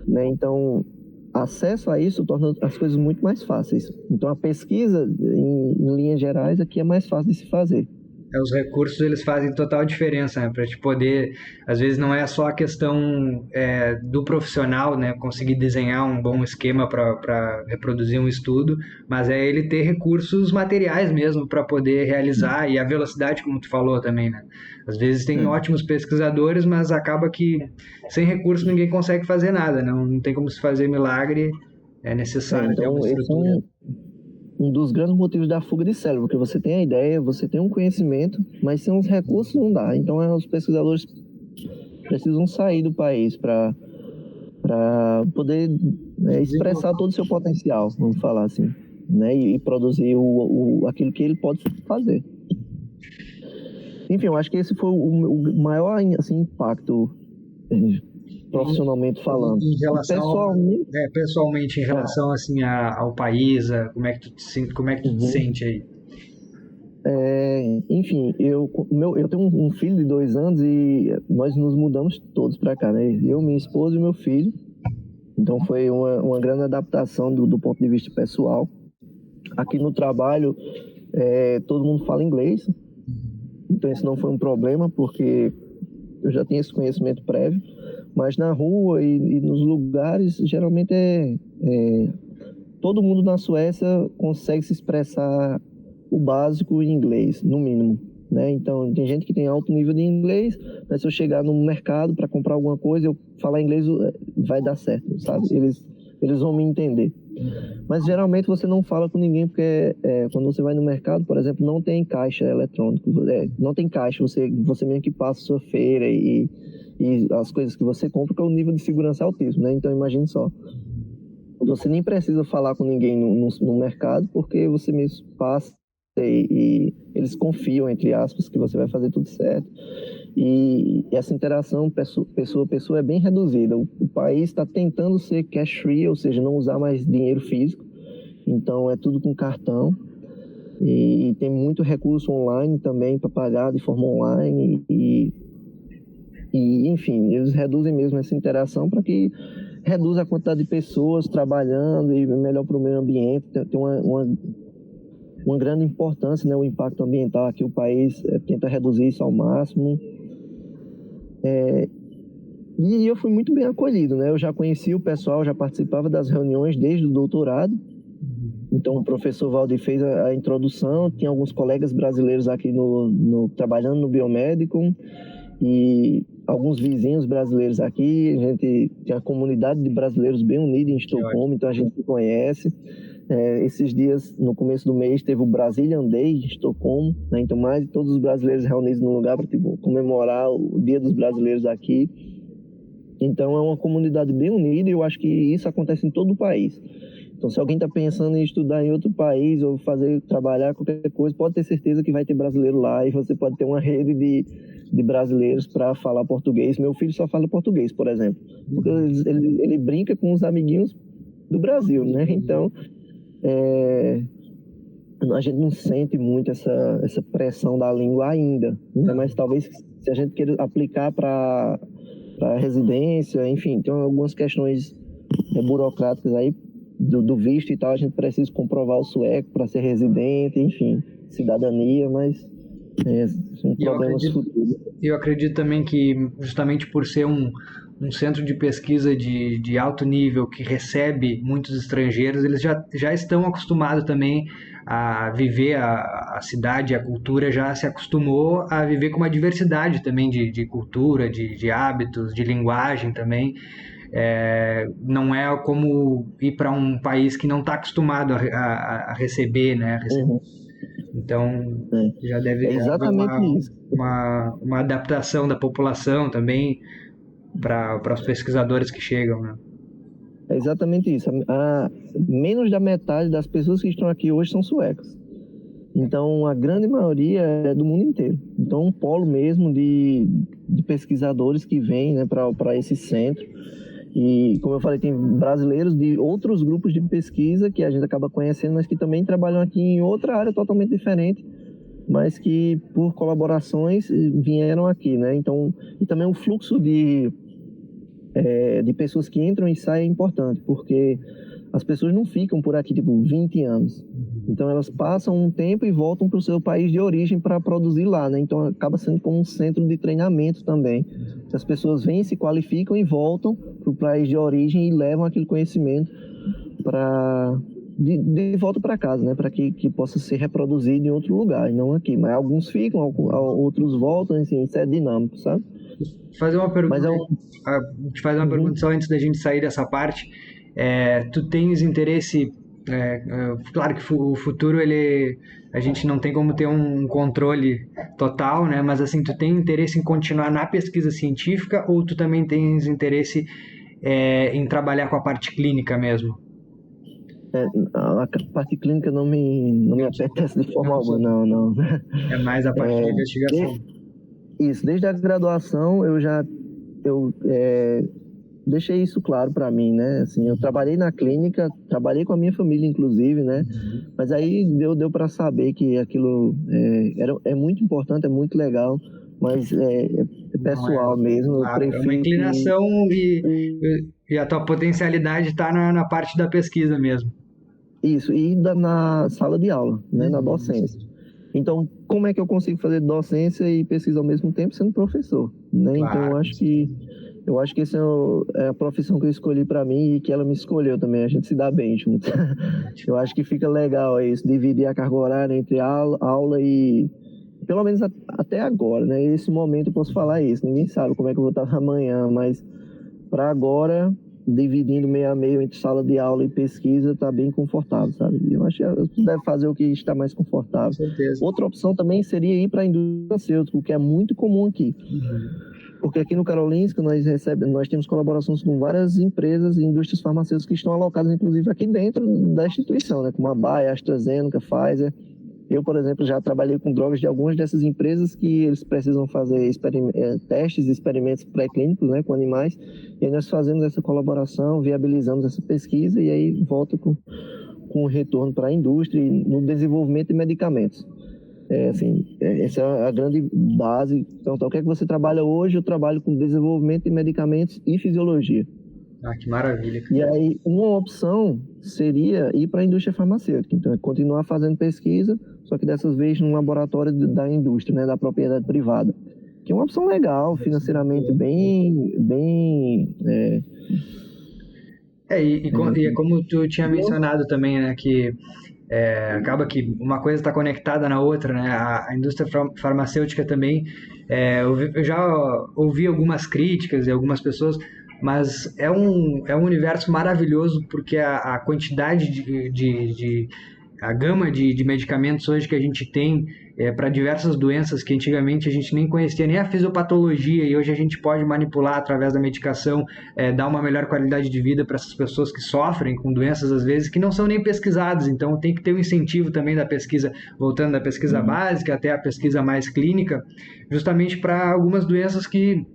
Speaker 2: né? Então acesso a isso torna as coisas muito mais fáceis. Então a pesquisa, em linhas gerais, aqui é mais fácil de se fazer.
Speaker 1: Os recursos, eles fazem total diferença, né? Para te poder, às vezes não é só a questão do profissional, né? Conseguir desenhar um bom esquema para reproduzir um estudo, mas é ele ter recursos materiais mesmo para poder realizar, e a velocidade, como tu falou também, né? Às vezes tem ótimos pesquisadores, mas acaba que sem recurso ninguém consegue fazer nada, não tem como se fazer milagre, é necessário ter uma estrutura.
Speaker 2: Um dos grandes motivos da fuga de cérebro, porque você tem a ideia, você tem um conhecimento, mas sem os recursos não dá. Então os pesquisadores precisam sair do país para poder expressar todo o seu potencial, vamos falar assim, né? E produzir aquilo que ele pode fazer. Enfim, eu acho que esse foi o maior assim, impacto profissionalmente falando.
Speaker 1: Em relação, pessoalmente, em relação assim ao país, como é que tu te sente aí?
Speaker 2: Enfim, eu tenho um filho de 2 anos e nós nos mudamos todos para cá, né? Eu, minha esposa e meu filho. Então foi uma grande adaptação do ponto de vista pessoal. Aqui no trabalho, todo mundo fala inglês, então isso não foi um problema, porque eu já tinha esse conhecimento prévio. Mas na rua e nos lugares, geralmente todo mundo na Suécia consegue se expressar o básico em inglês, no mínimo, né? Então, tem gente que tem alto nível de inglês, mas se eu chegar no mercado para comprar alguma coisa, eu falar inglês, vai dar certo, sabe? Eles vão me entender. Mas geralmente você não fala com ninguém, porque quando você vai no mercado, por exemplo, não tem caixa eletrônico, não tem caixa, você mesmo que passa a sua feira e as coisas que você compra, que é o nível de segurança altíssimo, né? Então imagine só, você nem precisa falar com ninguém no mercado, porque você mesmo passa e eles confiam, entre aspas, que você vai fazer tudo certo. E essa interação pessoa a pessoa é bem reduzida. O país está tentando ser cash free, ou seja, não usar mais dinheiro físico, então é tudo com cartão. E tem muito recurso online também para pagar de forma online e enfim, eles reduzem mesmo essa interação para que reduza a quantidade de pessoas trabalhando e melhor para o meio ambiente. Tem uma grande importância, né, o impacto ambiental aqui. O país tenta reduzir isso ao máximo. E eu fui muito bem acolhido, né? Eu já conhecia o pessoal, já participava das reuniões desde o doutorado. Então o professor Valdir fez a introdução, tinha alguns colegas brasileiros aqui trabalhando no biomédico. e alguns vizinhos brasileiros aqui. A gente tem a comunidade de brasileiros bem unida em Estocolmo, então a gente se conhece. Esses dias, no começo do mês, teve o Brazilian Day em Estocolmo, né? Então mais de todos os brasileiros reunidos num lugar para comemorar o Dia dos Brasileiros aqui. Então é uma comunidade bem unida e eu acho que isso acontece em todo o país. Então, se alguém está pensando em estudar em outro país ou trabalhar qualquer coisa, pode ter certeza que vai ter brasileiro lá e você pode ter uma rede de brasileiros para falar português. Meu filho só fala português, por exemplo, porque ele brinca com os amiguinhos do Brasil, né? Então, a gente não sente muito essa pressão da língua ainda, né? Mas talvez se a gente queira aplicar para residência, enfim, tem algumas questões burocráticas aí, do visto e tal, a gente precisa comprovar o sueco para ser residente, enfim, cidadania, mas são problemas futuros.
Speaker 1: Eu acredito também que, justamente por ser um centro de pesquisa de alto nível que recebe muitos estrangeiros, eles já estão acostumados também a viver a cidade, a cultura já se acostumou a viver com uma diversidade também de cultura, de hábitos, de linguagem também. Não é como ir para um país que não está acostumado a receber, né?
Speaker 2: Uhum.
Speaker 1: Então, já deve
Speaker 2: exatamente isso.
Speaker 1: Uma adaptação da população também para os pesquisadores que chegam, né?
Speaker 2: É exatamente isso. Menos da metade das pessoas que estão aqui hoje são suecas. Então, a grande maioria é do mundo inteiro. Então, um polo mesmo de pesquisadores que vêm, né, para esse centro. E, como eu falei, tem brasileiros de outros grupos de pesquisa que a gente acaba conhecendo, mas que também trabalham aqui em outra área totalmente diferente, mas que, por colaborações, vieram aqui, né? Então, e também o fluxo de pessoas que entram e saem é importante, porque as pessoas não ficam por aqui, 20 anos. Então, elas passam um tempo e voltam para o seu país de origem para produzir lá, né? Então, acaba sendo como um centro de treinamento também. As pessoas vêm, se qualificam e voltam para o país de origem e levam aquele conhecimento de volta para casa, né? Para que possa ser reproduzido em outro lugar, e não aqui. Mas alguns ficam, outros voltam, assim, isso é dinâmico, sabe?
Speaker 1: Fazer uma pergunta, te fazer uma pergunta só antes da gente sair dessa parte. Tu tens interesse, claro que o futuro a gente não tem como ter um controle total, né? Mas assim, tu tem interesse em continuar na pesquisa científica ou tu também tens interesse em trabalhar com a parte clínica mesmo?
Speaker 2: A parte clínica não me apetece de forma alguma, não.
Speaker 1: É mais a parte de investigação.
Speaker 2: Desde a graduação eu deixei isso claro para mim, né? Assim, eu trabalhei na clínica, trabalhei com a minha família, inclusive, né? Mas aí deu para saber que aquilo é muito importante, é muito legal, mas é pessoal mesmo.
Speaker 1: Claro, eu prefiro uma inclinação e a tua potencialidade está na parte da pesquisa mesmo.
Speaker 2: Isso, e na sala de aula, né? Na docência. Então, como é que eu consigo fazer docência e pesquisa ao mesmo tempo sendo professor, né? Claro. Então, eu acho que essa é a profissão que eu escolhi para mim e que ela me escolheu também. A gente se dá bem junto. Eu acho que fica legal isso, dividir a carga horária entre aula e... Pelo menos até agora, né? Nesse momento eu posso falar isso. Ninguém sabe como é que eu vou estar amanhã, mas para agora, dividindo meio a meio entre sala de aula e pesquisa, está bem confortável, sabe? E eu acho que você deve fazer o que está mais confortável.
Speaker 1: Com certeza.
Speaker 2: Outra opção também seria ir para a indústria farmacêutica, o que é muito comum aqui. Porque aqui no Karolinska nós temos colaborações com várias empresas e indústrias farmacêuticas que estão alocadas, inclusive, aqui dentro da instituição, né? Como a Bayer, a AstraZeneca, Pfizer. Eu, por exemplo, já trabalhei com drogas de algumas dessas empresas que eles precisam fazer testes e experimentos pré-clínicos, né, com animais. E aí nós fazemos essa colaboração, viabilizamos essa pesquisa e aí volta com o retorno para a indústria e no desenvolvimento de medicamentos. Essa é a grande base. Então, o que é que você trabalha hoje? Eu trabalho com desenvolvimento de medicamentos e fisiologia.
Speaker 1: Ah, que maravilha.
Speaker 2: E aí, uma opção seria ir para a indústria farmacêutica. Então, é continuar fazendo pesquisa, só que dessas vezes num laboratório da indústria, né, da propriedade privada. Que é uma opção legal, financeiramente bem...
Speaker 1: E é como tu tinha mencionado também, né, que Acaba que uma coisa está conectada na outra, né? A indústria farmacêutica também, eu já ouvi algumas críticas de algumas pessoas, mas é um universo maravilhoso porque a quantidade a gama de medicamentos hoje que a gente tem para diversas doenças que antigamente a gente nem conhecia nem a fisiopatologia, e hoje a gente pode manipular através da medicação, dar uma melhor qualidade de vida para essas pessoas que sofrem com doenças às vezes que não são nem pesquisadas. Então tem que ter um incentivo também da pesquisa, voltando da pesquisa básica até a pesquisa mais clínica, justamente para algumas doenças que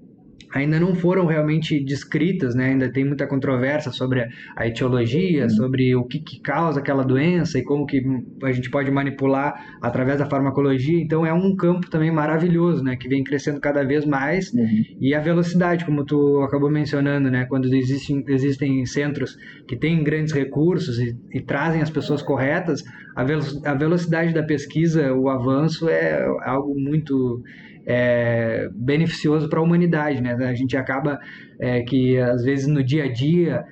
Speaker 1: ainda não foram realmente descritas, né? Ainda tem muita controvérsia sobre a etiologia, sobre o que causa aquela doença e como que a gente pode manipular através da farmacologia. Então é um campo também maravilhoso, né? Que vem crescendo cada vez mais. E a velocidade, como tu acabou mencionando, né? Quando existem centros que têm grandes recursos e trazem as pessoas corretas, a velocidade da pesquisa, o avanço é algo muito beneficioso para a humanidade, né? A gente acaba que às vezes no dia a dia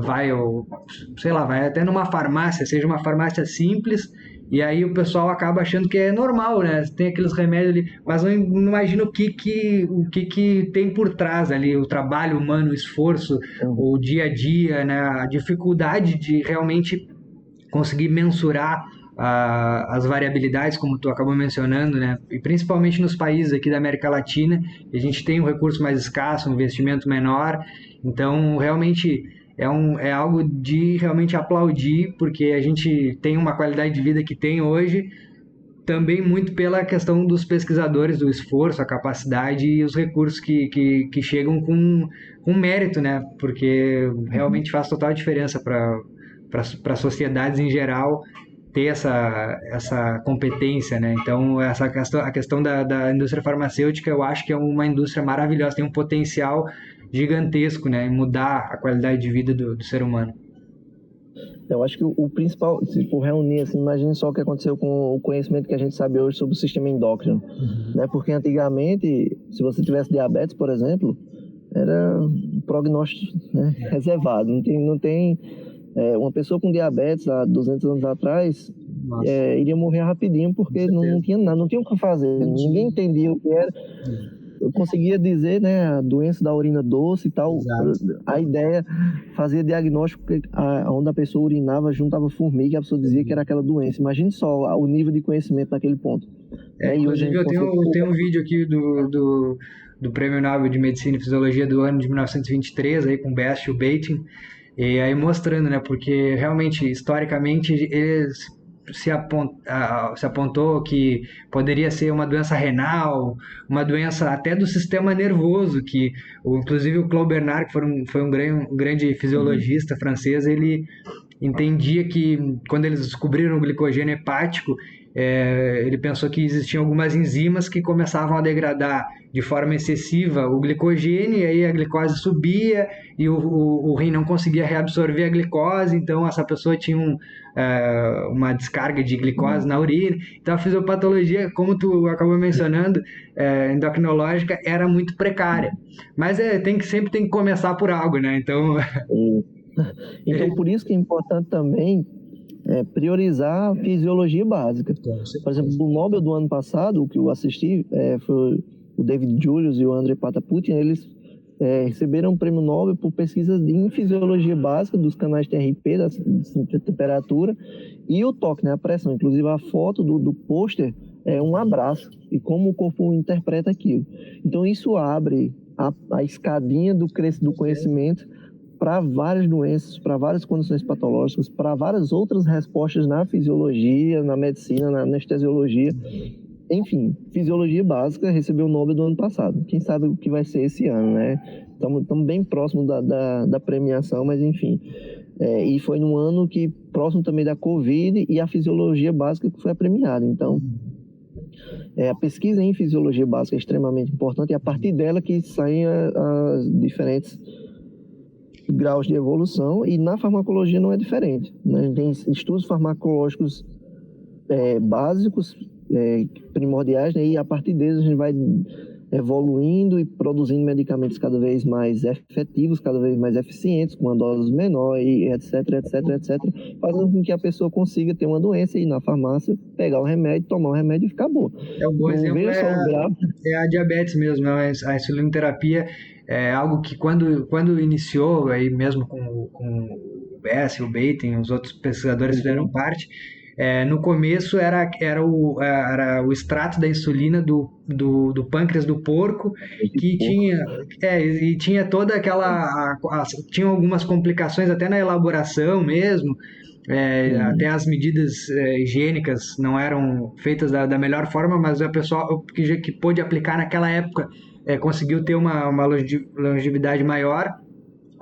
Speaker 1: vai até numa farmácia, seja uma farmácia simples, e aí o pessoal acaba achando que é normal, né? Tem aqueles remédios ali, mas não imagina o que tem por trás ali, o trabalho humano, o esforço, o dia a dia, né? A dificuldade de realmente conseguir mensurar as variabilidades, como tu acabou mencionando, né? E principalmente nos países aqui da América Latina, a gente tem um recurso mais escasso, um investimento menor, então realmente é algo de realmente aplaudir, porque a gente tem uma qualidade de vida que tem hoje, também muito pela questão dos pesquisadores, do esforço, a capacidade e os recursos que chegam com mérito, né? Porque realmente faz total diferença para sociedades em geral ter essa competência, né? Então, a questão da indústria farmacêutica, eu acho que é uma indústria maravilhosa, tem um potencial gigantesco, né? Em mudar a qualidade de vida do ser humano.
Speaker 2: Eu acho que o principal, se for reunir, assim, imagine só o que aconteceu com o conhecimento que a gente sabe hoje sobre o sistema endócrino, né? Porque antigamente, se você tivesse diabetes, por exemplo, era um prognóstico, né, reservado. Não tem uma pessoa com diabetes há 200 anos atrás iria morrer rapidinho porque não tinha nada, não tinha o que fazer. Ninguém entendia o que era. Eu conseguia dizer, né, a doença da urina doce e tal. Exato. A ideia fazia diagnóstico onde a pessoa urinava, juntava formiga e a pessoa dizia que era aquela doença. Imagine só o nível de conhecimento naquele ponto.
Speaker 1: Inclusive, eu tenho um vídeo aqui do Prêmio Nobel de Medicina e Fisiologia do ano de 1923, aí, com Best e o Bating, e aí mostrando, né, porque realmente, historicamente, eles se apontou que poderia ser uma doença renal, uma doença até do sistema nervoso, que inclusive o Claude Bernard, que foi um grande fisiologista francês, ele entendia que quando eles descobriram o glicogênio hepático, ele pensou que existiam algumas enzimas que começavam a degradar de forma excessiva o glicogênio, e aí a glicose subia e o rim não conseguia reabsorver a glicose, então essa pessoa tinha uma descarga de glicose na urina. Então a fisiopatologia, como tu acabou mencionando, endocrinológica, era muito precária. Mas sempre tem que começar por algo, né? Então...
Speaker 2: Então por isso que é importante também priorizar a fisiologia básica. Por exemplo, o Nobel do ano passado, o que eu assisti, foi o David Julius e o Andrei Pataputin, eles receberam um prêmio Nobel por pesquisas em fisiologia básica dos canais TRP, da temperatura, e o toque, né, a pressão. Inclusive, a foto do pôster é um abraço, e como o corpo interpreta aquilo. Então, isso abre a escadinha do conhecimento para várias doenças, para várias condições patológicas, para várias outras respostas na fisiologia, na medicina, na anestesiologia. Enfim, fisiologia básica recebeu o Nobel do ano passado. Quem sabe o que vai ser esse ano, né? Estamos bem próximo da premiação, mas enfim. E foi num ano que próximo também da Covid, e a fisiologia básica que foi a premiada. Então, a pesquisa em fisiologia básica é extremamente importante, e a partir dela que saem as diferentes graus de evolução, e na farmacologia não é diferente, né? Tem estudos farmacológicos básicos, primordiais, né? E a partir deles a gente vai evoluindo e produzindo medicamentos cada vez mais efetivos, cada vez mais eficientes, com uma dose menor, e etc, fazendo com que a pessoa consiga ter uma doença e ir na farmácia, pegar o remédio, tomar o remédio e ficar boa.
Speaker 1: Um bom exemplo é a diabetes mesmo, né? A insulinoterapia é algo que quando iniciou, aí mesmo com o Bess, o Baten, os outros pesquisadores fizeram parte. No começo era o extrato da insulina do pâncreas do porco, que tinha toda tinha algumas complicações até na elaboração mesmo, até as medidas higiênicas não eram feitas da melhor forma, mas a pessoa que pôde aplicar naquela época conseguiu ter uma longevidade maior.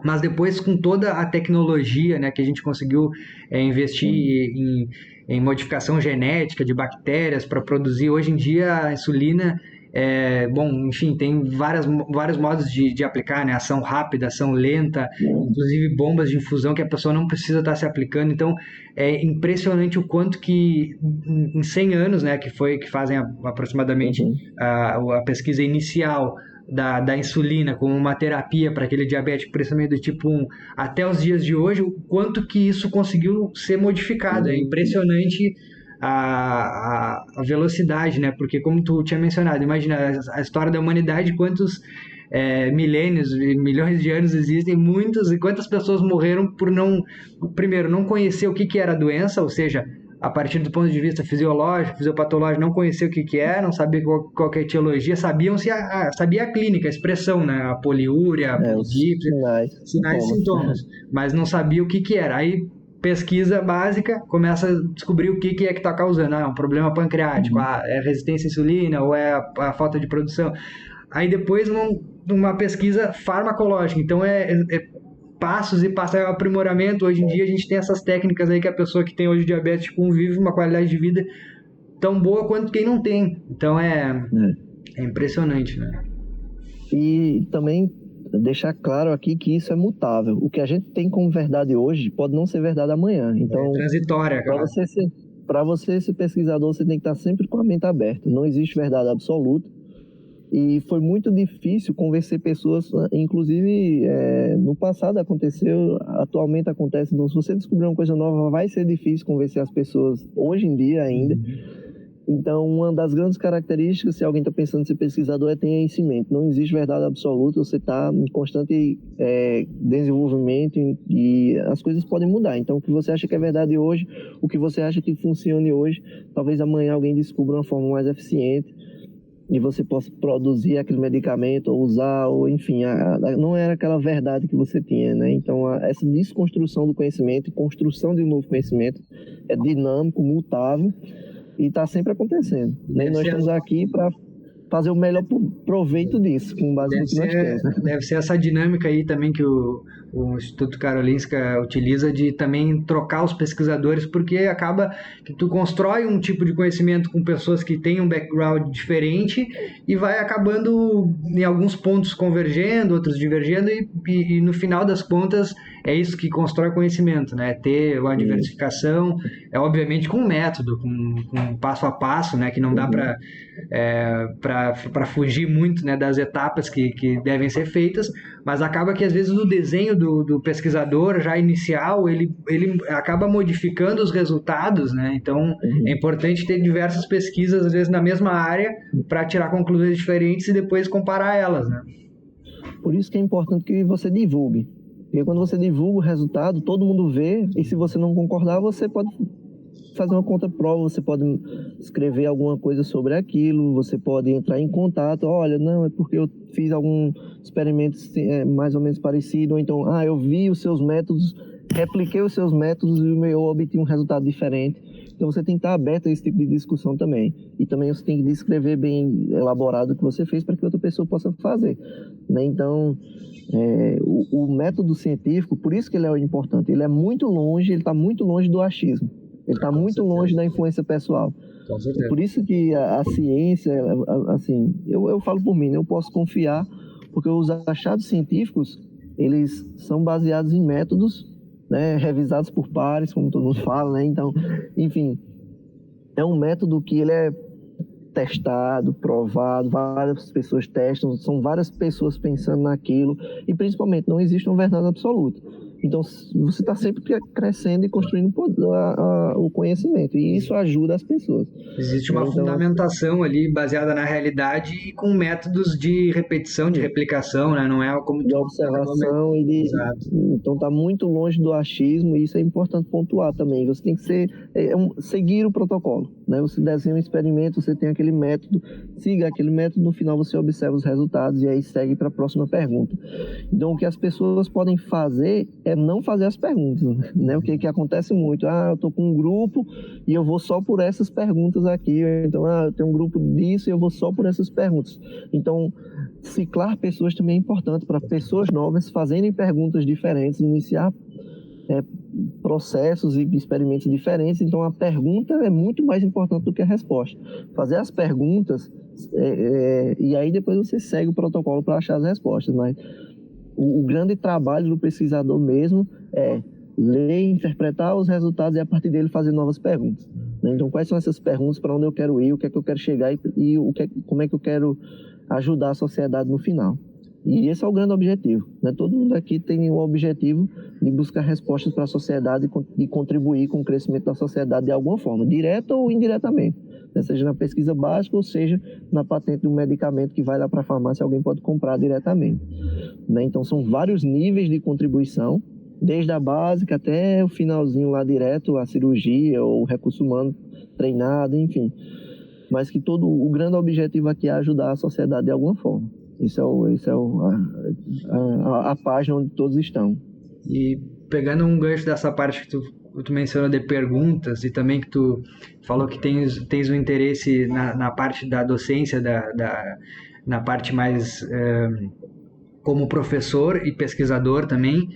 Speaker 1: Mas depois, com toda a tecnologia, né, que a gente conseguiu investir em modificação genética de bactérias para produzir, hoje em dia a insulina, enfim, tem vários modos de aplicar, né, ação rápida, ação lenta, inclusive bombas de infusão que a pessoa não precisa estar se aplicando. Então, é impressionante o quanto que em 100 anos, né, que fazem aproximadamente a pesquisa inicial da insulina como uma terapia para aquele diabético, principalmente do tipo 1, até os dias de hoje, o quanto que isso conseguiu ser modificado. É impressionante a velocidade, né? Porque, como tu tinha mencionado, imagina a história da humanidade, quantos milênios, milhões de anos existem, muitos, e quantas pessoas morreram por primeiro, não conhecer o que era a doença, ou seja, a partir do ponto de vista fisiológico, fisiopatológico, não conhecia o que é, não sabia qual que é a etiologia, sabia a clínica, a expressão, né? A poliúria, a polidipsia, sinais e sintomas, mas não sabia o que era. Aí, pesquisa básica, começa a descobrir o que é que está causando. É um problema pancreático, é resistência à insulina, ou é a falta de produção. Aí depois, uma pesquisa farmacológica. Então, passos e passos, é um aprimoramento. Hoje em dia a gente tem essas técnicas aí que a pessoa que tem hoje diabetes tipo 1 vive uma qualidade de vida tão boa quanto quem não tem. Então é impressionante, né?
Speaker 2: E também deixar claro aqui que isso é mutável. O que a gente tem como verdade hoje pode não ser verdade amanhã. Então,
Speaker 1: transitória, cara.
Speaker 2: Para você ser pesquisador, você tem que estar sempre com a mente aberta. Não existe verdade absoluta. E foi muito difícil convencer pessoas, inclusive no passado aconteceu, atualmente acontece. Então, se você descobrir uma coisa nova, vai ser difícil convencer as pessoas hoje em dia ainda. Então, uma das grandes características, se alguém está pensando em ser pesquisador, é ter isso em mente. Não existe verdade absoluta, você está em constante desenvolvimento e as coisas podem mudar. Então, o que você acha que é verdade hoje, o que você acha que funcione hoje, talvez amanhã alguém descubra uma forma mais eficiente e você possa produzir aquele medicamento ou usar, ou enfim, não era aquela verdade que você tinha, né? Então, essa desconstrução do conhecimento e construção de um novo conhecimento é dinâmico, mutável e está sempre acontecendo. Né? E nós estamos aqui para fazer o melhor proveito disso, com base no que nós temos. Né?
Speaker 1: Deve ser essa dinâmica aí também que o Instituto Karolinska utiliza de também trocar os pesquisadores, porque acaba que tu constrói um tipo de conhecimento com pessoas que têm um background diferente e vai acabando em alguns pontos convergendo, outros divergendo e no final das contas é isso que constrói conhecimento, né? Ter uma diversificação, obviamente com método, com passo a passo, né? Que não dá para fugir muito, né, das etapas que devem ser feitas, mas acaba que às vezes o desenho do pesquisador já inicial, ele acaba modificando os resultados, né? Então é importante ter diversas pesquisas, às vezes na mesma área, para tirar conclusões diferentes e depois comparar elas, né?
Speaker 2: Por isso que é importante que você divulgue. Porque quando você divulga o resultado, todo mundo vê, e se você não concordar, você pode fazer uma contraprova, você pode escrever alguma coisa sobre aquilo, você pode entrar em contato, olha, não, é porque eu fiz algum experimento mais ou menos parecido, ou então, eu vi os seus métodos, repliquei os seus métodos e eu obtive um resultado diferente. Então você tem que estar aberto a esse tipo de discussão também. E também você tem que descrever bem elaborado o que você fez para que outra pessoa possa fazer. Né? Então, o método científico, por isso que ele é importante, ele é muito longe, ele está muito longe do achismo. Ele está muito longe da influência pessoal. É por isso que a ciência, assim, eu falo por mim, né? Eu posso confiar, porque os achados científicos, eles são baseados em métodos, né, revisados por pares, como todo mundo fala, né? Então, enfim, é um método que ele é testado, provado, várias pessoas testam, são várias pessoas pensando naquilo, e principalmente não existe uma verdade absoluta. Então, você está sempre crescendo e construindo o conhecimento, e isso ajuda as pessoas.
Speaker 1: Existe uma fundamentação ali baseada na realidade e com métodos de repetição, de replicação, né? Não é como
Speaker 2: de observação então está muito longe do achismo, e isso é importante pontuar também. Você tem que seguir o protocolo, né? Você desenha um experimento, você tem aquele método, siga aquele método, no final você observa os resultados e aí segue para a próxima pergunta. Então, o que as pessoas podem fazer é não fazer as perguntas, né? O que acontece muito, eu estou com um grupo e eu vou só por essas perguntas aqui, então, eu tenho um grupo disso e eu vou só por essas perguntas. Então, ciclar pessoas também é importante para pessoas novas fazerem perguntas diferentes, iniciar processos e experimentos diferentes. Então, a pergunta é muito mais importante do que a resposta. Fazer as perguntas e aí depois você segue o protocolo para achar as respostas, mas o grande trabalho do pesquisador mesmo é ler, interpretar os resultados e a partir dele fazer novas perguntas, né? Então, quais são essas perguntas, para onde eu quero ir, o que é que eu quero chegar e como é que eu quero ajudar a sociedade no final. E esse é o grande objetivo, né? Todo mundo aqui tem o objetivo de buscar respostas para a sociedade e contribuir com o crescimento da sociedade de alguma forma, direta ou indiretamente, né? Seja na pesquisa básica ou seja na patente de um medicamento que vai lá para a farmácia e alguém pode comprar diretamente, né? Então, são vários níveis de contribuição, desde a básica até o finalzinho lá direto, a cirurgia ou o recurso humano treinado, enfim. Mas que o grande objetivo aqui é ajudar a sociedade de alguma forma. Isso é a página onde todos estão.
Speaker 1: E pegando um gancho dessa parte que tu mencionou de perguntas e também que tu falou que tens um interesse na parte da docência, na parte mais como professor e pesquisador também,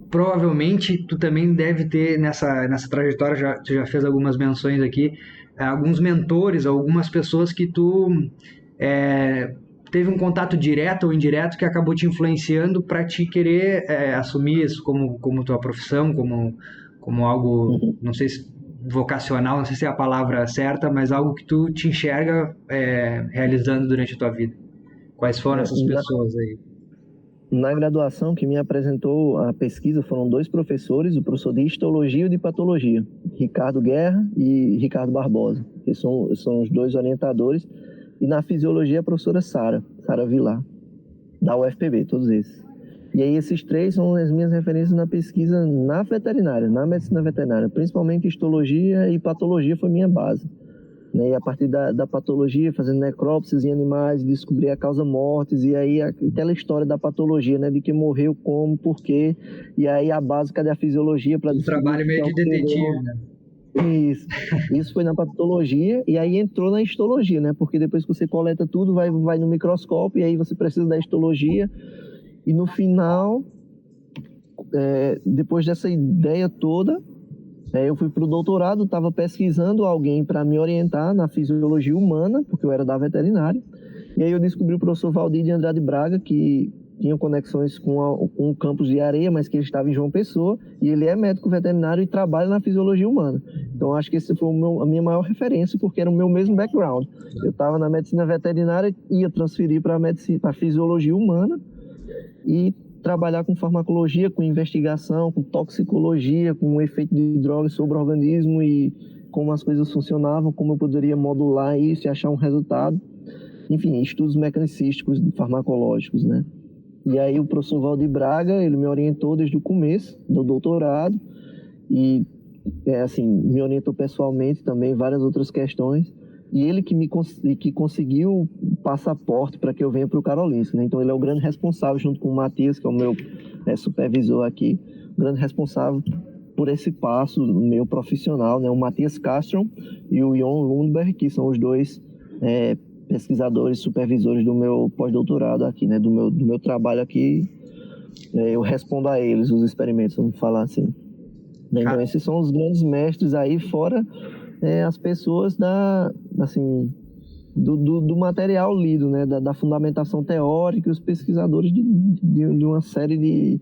Speaker 1: provavelmente tu também deve ter nessa trajetória, tu já fez algumas menções aqui, alguns mentores, algumas pessoas que tu teve um contato direto ou indireto que acabou te influenciando para te querer assumir isso como tua profissão, como algo, não sei se vocacional, não sei se é a palavra certa, mas algo que tu te enxerga realizando durante a tua vida. Quais foram essas pessoas aí?
Speaker 2: Na graduação, que me apresentou a pesquisa foram 2 professores, o professor de histologia e de patologia, Ricardo Guerra e Ricardo Barbosa, que são os 2 orientadores, e na fisiologia a professora Sara Vilar, da UFPB, todos esses. E aí esses 3 são as minhas referências na pesquisa na veterinária, na medicina veterinária, principalmente histologia e patologia foi minha base, né? E a partir da patologia, fazendo necrópsias em animais, descobrir a causa mortes, e aí aquela história da patologia, né? De que morreu, como, por quê, e aí a básica da fisiologia para descobrir...
Speaker 1: Um trabalho meio de detetive, né?
Speaker 2: Isso foi na patologia, e aí entrou na histologia, né? Porque depois que você coleta tudo, vai no microscópio, e aí você precisa da histologia, e no final, depois dessa ideia toda, eu fui para o doutorado, estava pesquisando alguém para me orientar na fisiologia humana, porque eu era da veterinária, e aí eu descobri o professor Valdir de Andrade Braga, que tinha conexões com o campus de Areia, mas que ele estava em João Pessoa, e ele é médico veterinário e trabalha na fisiologia humana. Então, acho que esse foi a minha maior referência, porque era o meu mesmo background. Eu estava na medicina veterinária, ia transferir para a fisiologia humana e trabalhar com farmacologia, com investigação, com toxicologia, com o efeito de drogas sobre o organismo e como as coisas funcionavam, como eu poderia modular isso e achar um resultado. Enfim, estudos mecanicísticos farmacológicos, né? E aí o professor Valdir Braga, ele me orientou desde o começo do doutorado e, assim, me orientou pessoalmente também em várias outras questões. E ele que conseguiu o passaporte para que eu venha para o Karolinska, né? Então ele é o grande responsável, junto com o Matias, que é o meu supervisor aqui, o grande responsável por esse passo meu profissional, né? O Matias Castro e o Jon Lundberg, que são os 2 pesquisadores, supervisores do meu pós-doutorado aqui, né? Do meu trabalho aqui, eu respondo a eles os experimentos, vamos falar assim. Então esses são os grandes mestres aí, fora as pessoas do material lido, né? Da fundamentação teórica, e os pesquisadores de uma série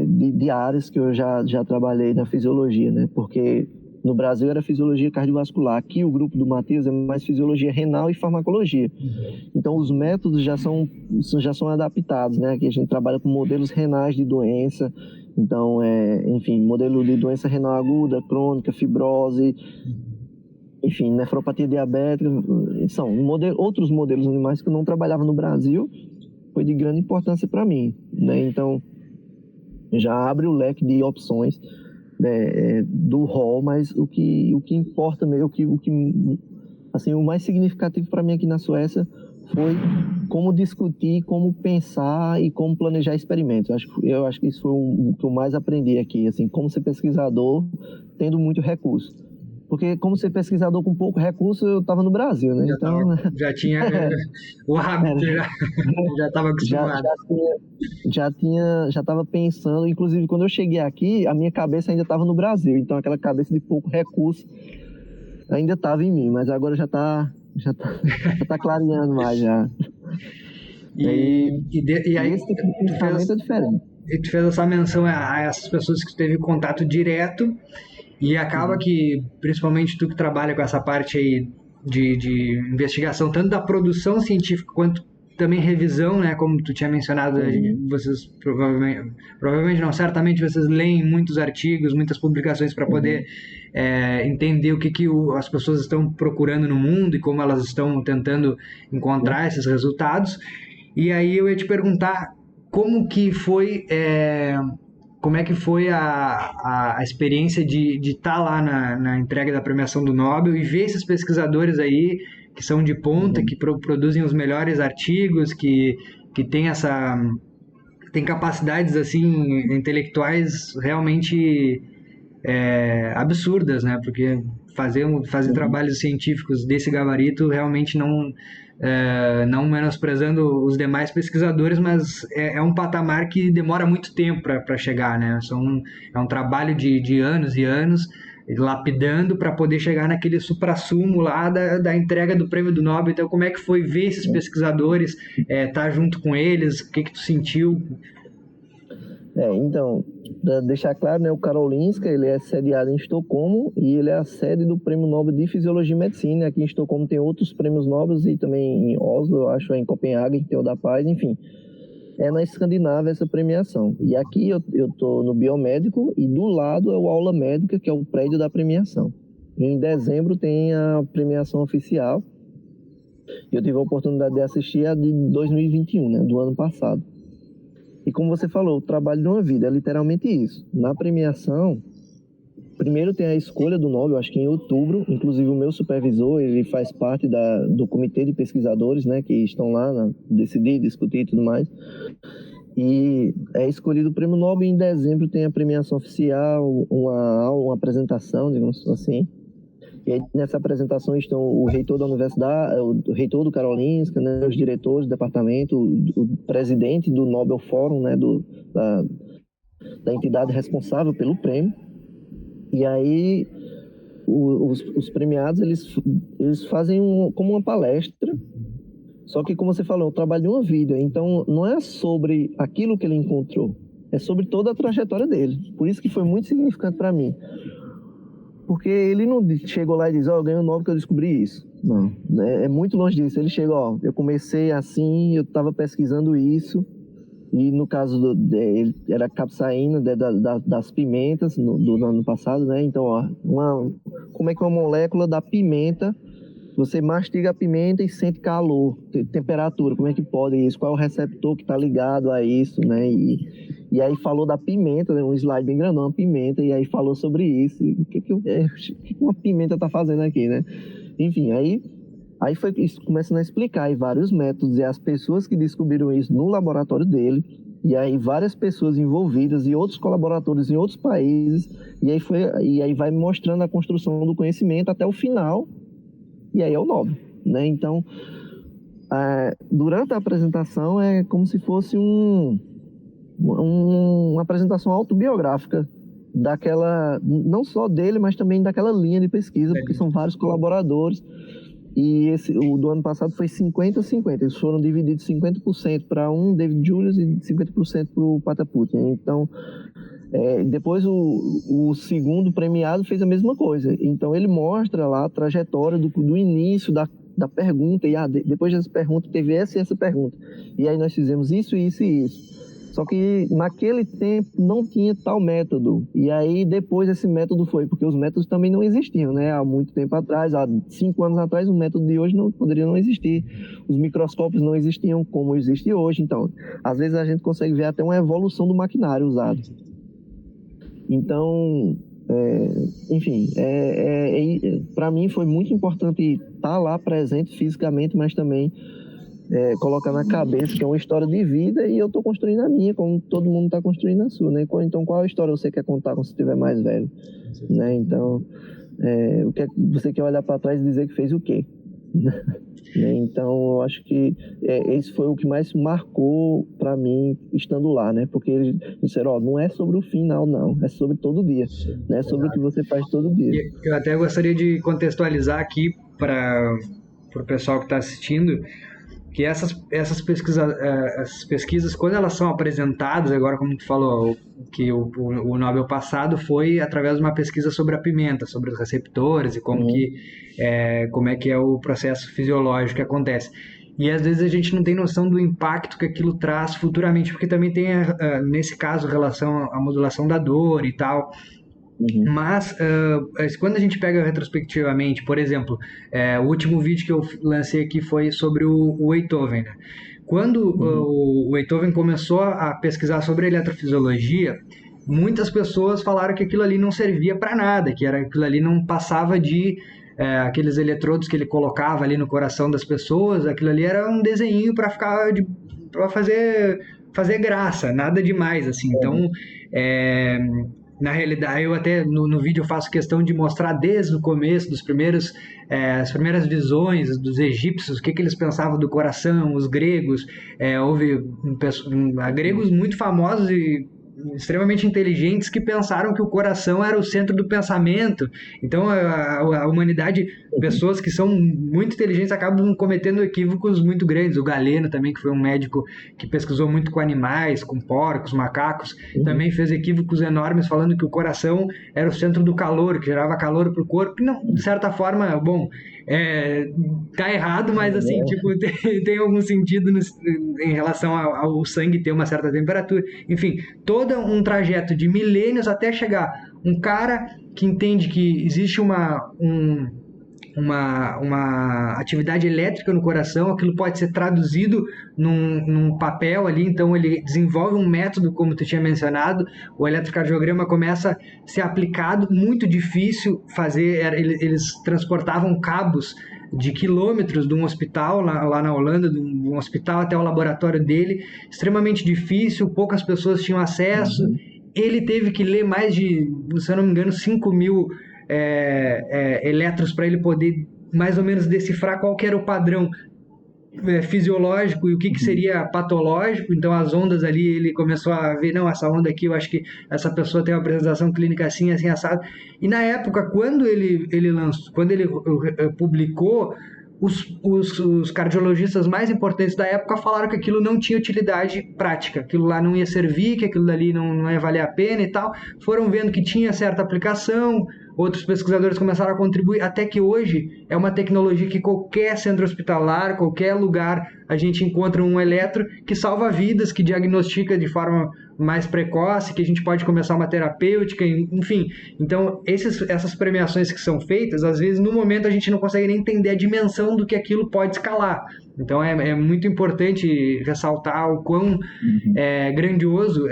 Speaker 2: de áreas que eu já trabalhei na fisiologia, né? Porque No Brasil era fisiologia cardiovascular. Aqui o grupo do Matheus é mais fisiologia renal e farmacologia. Então os métodos já são adaptados, né? Aqui a gente trabalha com modelos renais de doença. Então, enfim, modelo de doença renal aguda, crônica, fibrose, enfim, nefropatia diabética. São outros modelos animais que eu não trabalhava no Brasil, foi de grande importância para mim, né? Então, já abre o leque de opções, né, do rol, mas o que importa mesmo, assim, o mais significativo para mim aqui na Suécia foi como discutir, como pensar e como planejar experimentos. Eu acho que isso foi o que eu mais aprendi aqui, assim, como ser pesquisador tendo muito recurso. Porque como ser pesquisador com pouco recurso, eu estava no Brasil, né?
Speaker 1: Já tinha o hábito, já estava acostumado.
Speaker 2: Já estava pensando, inclusive quando eu cheguei aqui, a minha cabeça ainda estava no Brasil, então aquela cabeça de pouco recurso ainda estava em mim, mas agora já tá clareando mais já.
Speaker 1: E aí
Speaker 2: esse tipo de pensamento é diferente.
Speaker 1: E tu fez essa menção a essas pessoas que teve contato direto, e acaba que, principalmente tu que trabalha com essa parte aí de investigação, tanto da produção científica quanto também revisão, né? Como tu tinha mencionado, vocês provavelmente não, certamente vocês leem muitos artigos, muitas publicações para poder entender o que as pessoas estão procurando no mundo e como elas estão tentando encontrar esses resultados. E aí eu ia te perguntar como que foi, como é que foi a experiência de estar lá na entrega da premiação do Nobel e ver esses pesquisadores aí que são de ponta, que produzem os melhores artigos, que tem capacidades assim intelectuais realmente absurdas, né? Porque fazer trabalhos científicos desse gabarito realmente não menosprezando os demais pesquisadores, mas é um patamar que demora muito tempo para chegar, né? É um trabalho de anos e anos, lapidando para poder chegar naquele suprassumo lá da entrega do prêmio do Nobel. Então, como é que foi ver esses pesquisadores, estar junto com eles? O que tu sentiu?
Speaker 2: Então, para deixar claro, né, o Karolinska, ele é sediado em Estocolmo e ele é a sede do Prêmio Nobel de Fisiologia e Medicina. Aqui em Estocolmo tem outros prêmios Nobel e também em Oslo, eu acho, em Copenhague, que tem o da Paz, enfim. É na Escandinávia essa premiação. E aqui eu estou no Biomédico e do lado é o Aula Médica, que é o prédio da premiação. E em dezembro tem a premiação oficial. Eu tive a oportunidade de assistir a de 2021, né, do ano passado. E como você falou, o trabalho de uma vida é literalmente isso. Na premiação, primeiro tem a escolha do Nobel, acho que em outubro, inclusive o meu supervisor, ele faz parte do comitê de pesquisadores, né, que estão lá, decidir, discutir e tudo mais. E é escolhido o prêmio Nobel e em dezembro tem a premiação oficial, uma apresentação, digamos assim. E aí, nessa apresentação estão o reitor da universidade, o reitor do Karolinska, né, os diretores do departamento, o presidente do Nobel Forum, né, da entidade responsável pelo prêmio. E aí os premiados eles fazem como uma palestra, só que como você falou, o trabalho de uma vida. Então não é sobre aquilo que ele encontrou, é sobre toda a trajetória dele. Por isso que foi muito significante para mim. Porque ele não chegou lá e diz, eu ganhei um Nobel que eu descobri isso. Não, é muito longe disso. Ele chegou, eu comecei assim, eu estava pesquisando isso, e no caso ele era capsaína das pimentas do ano passado, né? Então, como é que uma molécula da pimenta, você mastiga a pimenta e sente calor, temperatura, como é que pode isso? Qual é o receptor que está ligado a isso, né? E aí falou da pimenta, né? Um slide bem grandão, uma pimenta, e aí falou sobre isso. O que uma pimenta está fazendo aqui, né? Enfim, aí foi isso, começando a explicar aí vários métodos e as pessoas que descobriram isso no laboratório dele, e aí várias pessoas envolvidas e outros colaboradores em outros países, e aí vai mostrando a construção do conhecimento até o final, e aí é o Nobel, né? Então, durante a apresentação é como se fosse uma apresentação autobiográfica daquela, não só dele, mas também daquela linha de pesquisa, porque são vários colaboradores. E o do ano passado foi 50-50. Eles foram divididos 50% para David Julius e 50% para o Pataputin. Então, Depois o segundo premiado fez a mesma coisa. Então ele mostra lá a trajetória do início da pergunta, e depois dessa pergunta teve essa e essa pergunta. E aí nós fizemos isso, isso e isso. Só que naquele tempo não tinha tal método. E aí depois esse método foi, porque os métodos também não existiam, né? Há muito tempo atrás, há 5 anos atrás, o método de hoje não poderia não existir. Os microscópios não existiam como existe hoje. Então, às vezes a gente consegue ver até uma evolução do maquinário usado. Então, enfim, para mim foi muito importante estar lá presente fisicamente, mas também colocar na cabeça que é uma história de vida e eu estou construindo a minha, como todo mundo está construindo a sua, né? Então, qual história você quer contar quando você estiver mais velho? Né? Então, o que você quer olhar para trás e dizer que fez o quê? Então, eu acho que esse foi o que mais marcou para mim estando lá, né? Porque eles disseram, não é sobre o final, não. É sobre todo dia. Né? É sobre o que você faz todo dia.
Speaker 1: Eu até gostaria de contextualizar aqui para o pessoal que está assistindo que essas pesquisas, quando elas são apresentadas, agora como tu falou, que o Nobel passado foi através de uma pesquisa sobre a pimenta, sobre os receptores e como é que é o processo fisiológico que acontece. E às vezes a gente não tem noção do impacto que aquilo traz futuramente, porque também tem, nesse caso, relação à modulação da dor e tal. Mas quando a gente pega retrospectivamente, por exemplo, o último vídeo que eu lancei aqui foi sobre o Beethoven, né? Quando o Beethoven começou a pesquisar sobre eletrofisiologia, muitas pessoas falaram que aquilo ali não servia para nada, que aquilo ali não passava de aqueles eletrodos que ele colocava ali no coração das pessoas, aquilo ali era um desenho para fazer graça, nada demais, assim. Então, na realidade, eu até no vídeo eu faço questão de mostrar desde o começo, as primeiras visões dos egípcios, o que eles pensavam do coração, os gregos. Houve gregos muito famosos e extremamente inteligentes que pensaram que o coração era o centro do pensamento. Então a humanidade, pessoas que são muito inteligentes acabam cometendo equívocos muito grandes. O Galeno também, que foi um médico que pesquisou muito com animais, com porcos, macacos, também fez equívocos enormes falando que o coração era o centro do calor, que gerava calor para o corpo. Não, de certa forma, bom, tá errado, mas assim, tipo, tem algum sentido em relação ao sangue ter uma certa temperatura. Enfim, todo um trajeto de milênios até chegar um cara que entende que existe uma atividade elétrica no coração, aquilo pode ser traduzido num papel ali, então ele desenvolve um método, como tu tinha mencionado, o eletrocardiograma começa a ser aplicado, muito difícil fazer, eles transportavam cabos de quilômetros de um hospital lá na Holanda, de um hospital até o laboratório dele, extremamente difícil, poucas pessoas tinham acesso, ele teve que ler mais de, se eu não me engano, 5.000 elétrons para ele poder mais ou menos decifrar qual que era o padrão fisiológico e o que seria patológico. Então as ondas ali, ele começou a ver, não, essa onda aqui, eu acho que essa pessoa tem uma apresentação clínica assim, assim, assado. E na época, quando ele publicou, os cardiologistas mais importantes da época falaram que aquilo não tinha utilidade prática, aquilo lá não ia servir, que aquilo dali não ia valer a pena e tal. Foram vendo que tinha certa aplicação, outros pesquisadores começaram a contribuir, até que hoje é uma tecnologia que qualquer centro hospitalar, qualquer lugar, a gente encontra um eletro que salva vidas, que diagnostica de forma mais precoce, que a gente pode começar uma terapêutica, enfim. Então, essas premiações que são feitas, às vezes, no momento, a gente não consegue nem entender a dimensão do que aquilo pode escalar. Então, é muito importante ressaltar o quão grandioso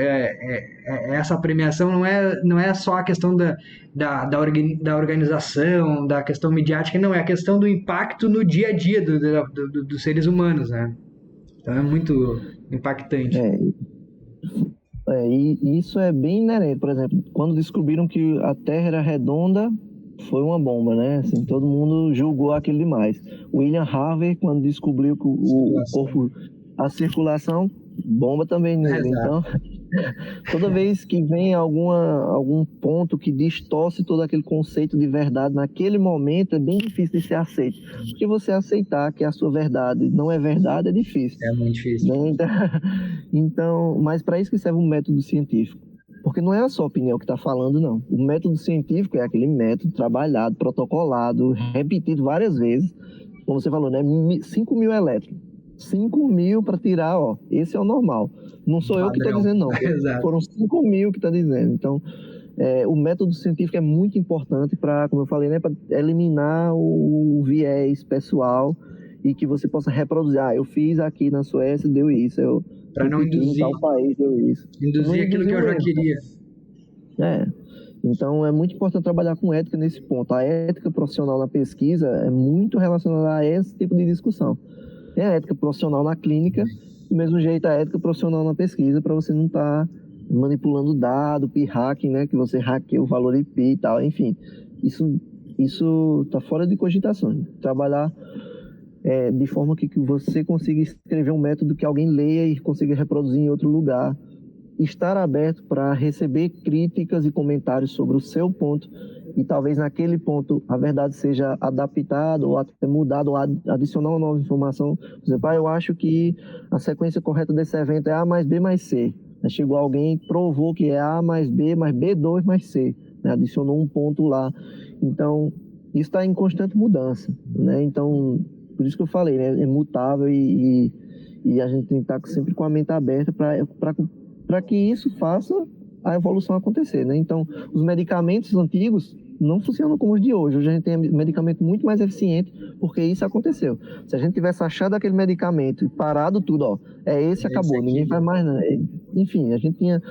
Speaker 1: essa premiação. Não é só a questão da organização, da questão midiática, não, é a questão do impacto no dia a dia dos seres humanos, né? Então, é muito impactante.
Speaker 2: E isso é bem inerente. Por exemplo, quando descobriram que a Terra era redonda, foi uma bomba, né? Assim, todo mundo julgou aquilo demais. William Harvey, quando descobriu que o corpo, a circulação, bomba também nele. Então, toda vez que vem algum ponto que distorce todo aquele conceito de verdade, naquele momento é bem difícil de ser aceito. Porque você aceitar que a sua verdade não é verdade é difícil.
Speaker 1: É muito difícil.
Speaker 2: Né? Então, mas para isso que serve um método científico. Porque não é a sua opinião que está falando, não. O método científico é aquele método trabalhado, protocolado, repetido várias vezes. Como você falou, né? 5.000 elétrons. 5.000 para tirar, ó. Esse é o normal. Não sou eu que estou dizendo, não.
Speaker 1: Exato.
Speaker 2: Foram 5.000 que está dizendo. Então, o método científico é muito importante para, como eu falei, né? Para eliminar o viés pessoal e que você possa reproduzir. Eu fiz aqui na Suécia, deu isso.
Speaker 1: Para não induzir.
Speaker 2: Em tal país deu isso.
Speaker 1: Induzir aquilo que eu já queria.
Speaker 2: Então é muito importante trabalhar com ética nesse ponto. A ética profissional na pesquisa é muito relacionada a esse tipo de discussão. Tem a ética profissional na clínica, do mesmo jeito a ética profissional na pesquisa, para você não estar manipulando dado, p-hacking, né, que você hackeia o valor IP e tal, enfim. Isso está fora de cogitação. Trabalhar de forma que você consiga escrever um método que alguém leia e consiga reproduzir em outro lugar. Estar aberto para receber críticas e comentários sobre o seu ponto e talvez naquele ponto a verdade seja adaptada ou até mudada ou adicionar uma nova informação. Por exemplo, eu acho que a sequência correta desse evento é A mais B mais C. Aí chegou alguém e provou que é A mais B mais B2 mais C. Né? Adicionou um ponto lá. Então, isso está em constante mudança. Né? Então, por isso que eu falei, né? É mutável e a gente tem que estar sempre com a mente aberta para que isso faça a evolução acontecer, né? Então, os medicamentos antigos não funcionam como os de hoje. Hoje a gente tem medicamento muito mais eficiente porque isso aconteceu. Se a gente tivesse achado aquele medicamento e parado tudo, esse acabou, ninguém faz mais nada. Enfim, a gente tinha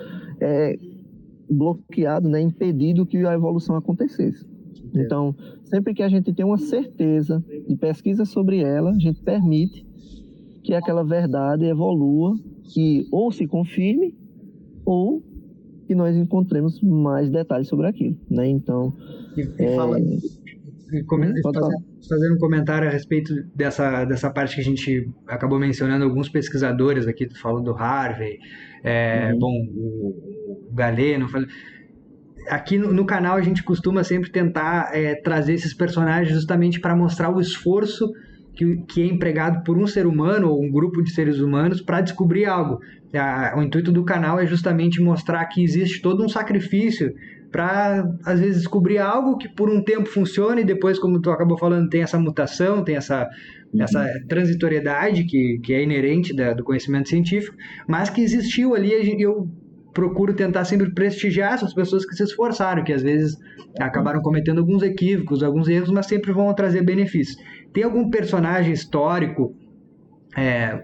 Speaker 2: bloqueado, né, impedido que a evolução acontecesse. Então, sempre que a gente tem uma certeza e pesquisa sobre ela, a gente permite que aquela verdade evolua e ou se confirme ou que nós encontremos mais detalhes sobre aquilo, né? Então,
Speaker 1: fazendo um comentário a respeito dessa parte que a gente acabou mencionando, alguns pesquisadores aqui, tu falou do Harvey, o Galeno, aqui no canal a gente costuma sempre tentar trazer esses personagens justamente para mostrar o esforço que é empregado por um ser humano ou um grupo de seres humanos para descobrir algo. O intuito do canal é justamente mostrar que existe todo um sacrifício para, às vezes, descobrir algo que por um tempo funciona e depois, como tu acabou falando, tem essa mutação, tem essa transitoriedade que é inerente do conhecimento científico, mas que existiu ali. Eu procuro tentar sempre prestigiar essas pessoas que se esforçaram, que às vezes acabaram cometendo alguns equívocos, alguns erros, mas sempre vão trazer benefícios. Tem algum personagem histórico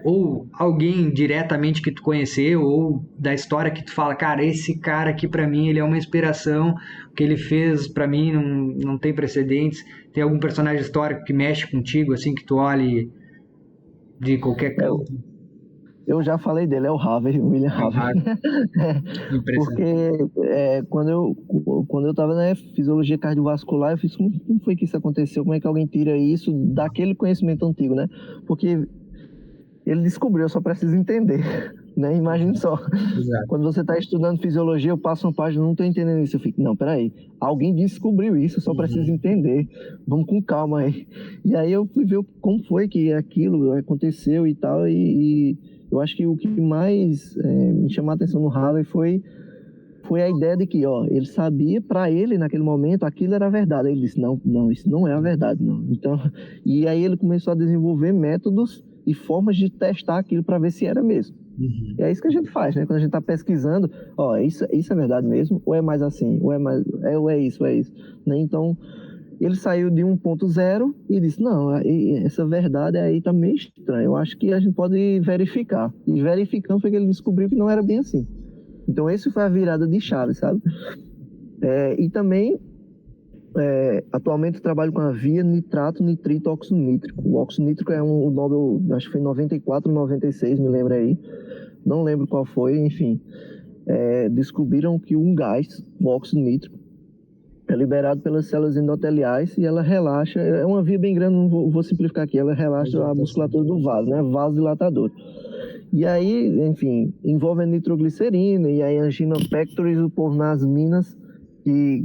Speaker 1: ou alguém diretamente que tu conheceu ou da história que tu fala, cara, esse cara aqui pra mim ele é uma inspiração, o que ele fez pra mim não tem precedentes? Tem algum personagem histórico que mexe contigo, assim, que tu olhe de qualquer canto?
Speaker 2: Eu já falei dele, é o Harvey, o William Harvey. Porque quando eu estava na fisiologia cardiovascular, eu fiz como foi que isso aconteceu, como é que alguém tira isso daquele conhecimento antigo, né? Porque ele descobriu, eu só preciso entender, né? Imagine só. Exato. Quando você está estudando fisiologia, eu passo uma página, não estou entendendo isso. Eu fico, não, peraí, alguém descobriu isso, eu só preciso entender. Vamos com calma aí. E aí eu fui ver como foi que aquilo aconteceu e tal, e eu acho que o que mais me chamou a atenção no Harvey foi a ideia de que, ele sabia, para ele, naquele momento, aquilo era a verdade. Ele disse, não, isso não é a verdade, não. Então, e aí ele começou a desenvolver métodos e formas de testar aquilo para ver se era mesmo. E é isso que a gente faz, né? Quando a gente está pesquisando, isso é verdade mesmo? Ou é mais assim? Ou é isso? Né? Então, ele saiu de 1.0 e disse, não, essa verdade aí tá meio estranha. Eu acho que a gente pode verificar. E verificando foi que ele descobriu que não era bem assim. Então, essa foi a virada de chave, sabe? E também, atualmente eu trabalho com a via nitrato, nitrito, óxido nítrico. O óxido nítrico é um Nobel, acho que foi em 94, 96, me lembro aí. Não lembro qual foi, enfim. Descobriram que um gás, o óxido nítrico, é liberado pelas células endoteliais e ela relaxa, é uma via bem grande, não vou simplificar aqui, ela relaxa a musculatura do vaso, né? Vasodilatador. E aí, enfim, envolve a nitroglicerina e a angina pectoris, o povo nas minas que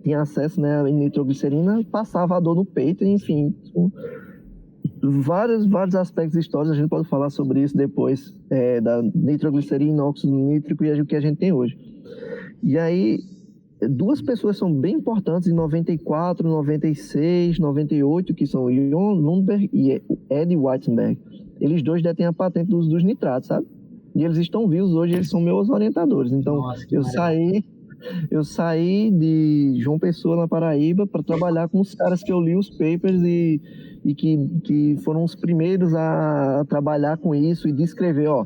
Speaker 2: tinha acesso, né, à nitroglicerina, passava a dor no peito, enfim. vários aspectos históricos, a gente pode falar sobre isso depois, da nitroglicerina, óxido nítrico e o que a gente tem hoje. E aí, duas pessoas são bem importantes em 94, 96, 98, que são Jon Lundberg e Ed Weizenberg. Eles dois detêm a patente dos nitratos, sabe? E eles estão vivos hoje, eles são meus orientadores. Então,
Speaker 1: Nossa,
Speaker 2: eu saí de João Pessoa, na Paraíba, para trabalhar com os caras que eu li os papers e que foram os primeiros a trabalhar com isso e descrever, ó.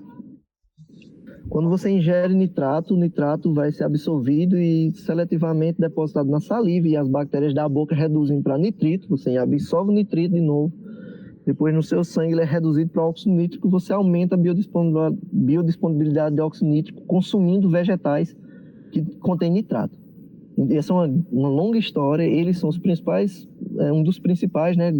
Speaker 2: Quando você ingere nitrato, o nitrato vai ser absorvido e seletivamente depositado na saliva e as bactérias da boca reduzem para nitrito, você absorve o nitrito de novo. Depois no seu sangue ele é reduzido para óxido nítrico, você aumenta a biodisponibilidade de óxido nítrico consumindo vegetais que contêm nitrato. Essa é uma longa história, eles são os principais, um dos principais, né?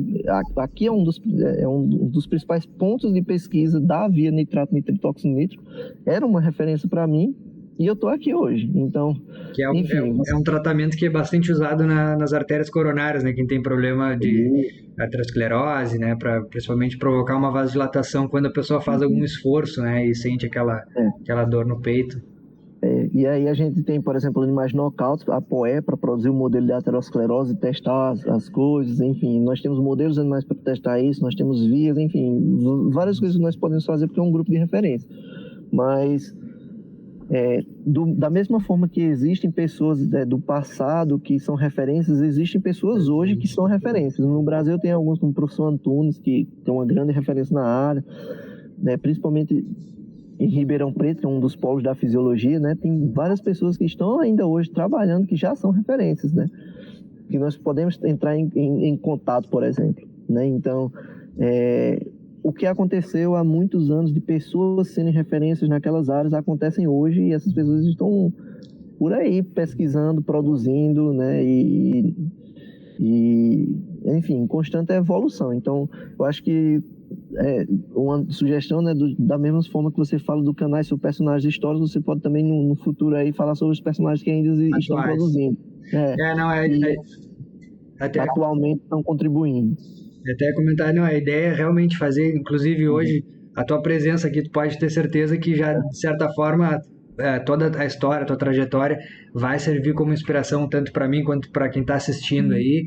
Speaker 2: Aqui é um dos principais pontos de pesquisa da via nitrato, nitrito, óxido nítrico. Era uma referência para mim e eu estou aqui hoje. Então,
Speaker 1: que é um tratamento que é bastante usado nas artérias coronárias, né? Quem tem problema de aterosclerose, né? Para principalmente provocar uma vasodilatação quando a pessoa faz algum esforço, né? E sente aquela dor no peito.
Speaker 2: E aí a gente tem, por exemplo, animais knockouts, a POE, para produzir o modelo de aterosclerose e testar as coisas, enfim. Nós temos modelos animais para testar isso, nós temos vias, enfim, várias coisas que nós podemos fazer porque é um grupo de referência. Mas, da mesma forma que existem pessoas do passado que são referências, existem pessoas hoje que são referências. No Brasil tem alguns, como o professor Antunes, que tem uma grande referência na área, né, principalmente em Ribeirão Preto, que é um dos polos da fisiologia, né? Tem várias pessoas que estão ainda hoje trabalhando que já são referências, né? Que nós podemos entrar em contato, por exemplo, né? Então, o que aconteceu há muitos anos de pessoas sendo referências naquelas áreas acontecem hoje e essas pessoas estão por aí pesquisando, produzindo, né? E enfim, em constante evolução. Então, eu acho que uma sugestão, né, da mesma forma que você fala do canais sobre personagens históricos, você pode também no futuro aí falar sobre os personagens que ainda estão produzindo. Atualmente estão contribuindo.
Speaker 1: Até comentar, não, a ideia é realmente fazer, inclusive hoje, a tua presença aqui, tu pode ter certeza que já, de certa forma, toda a história, a tua trajetória vai servir como inspiração tanto para mim quanto para quem está assistindo aí,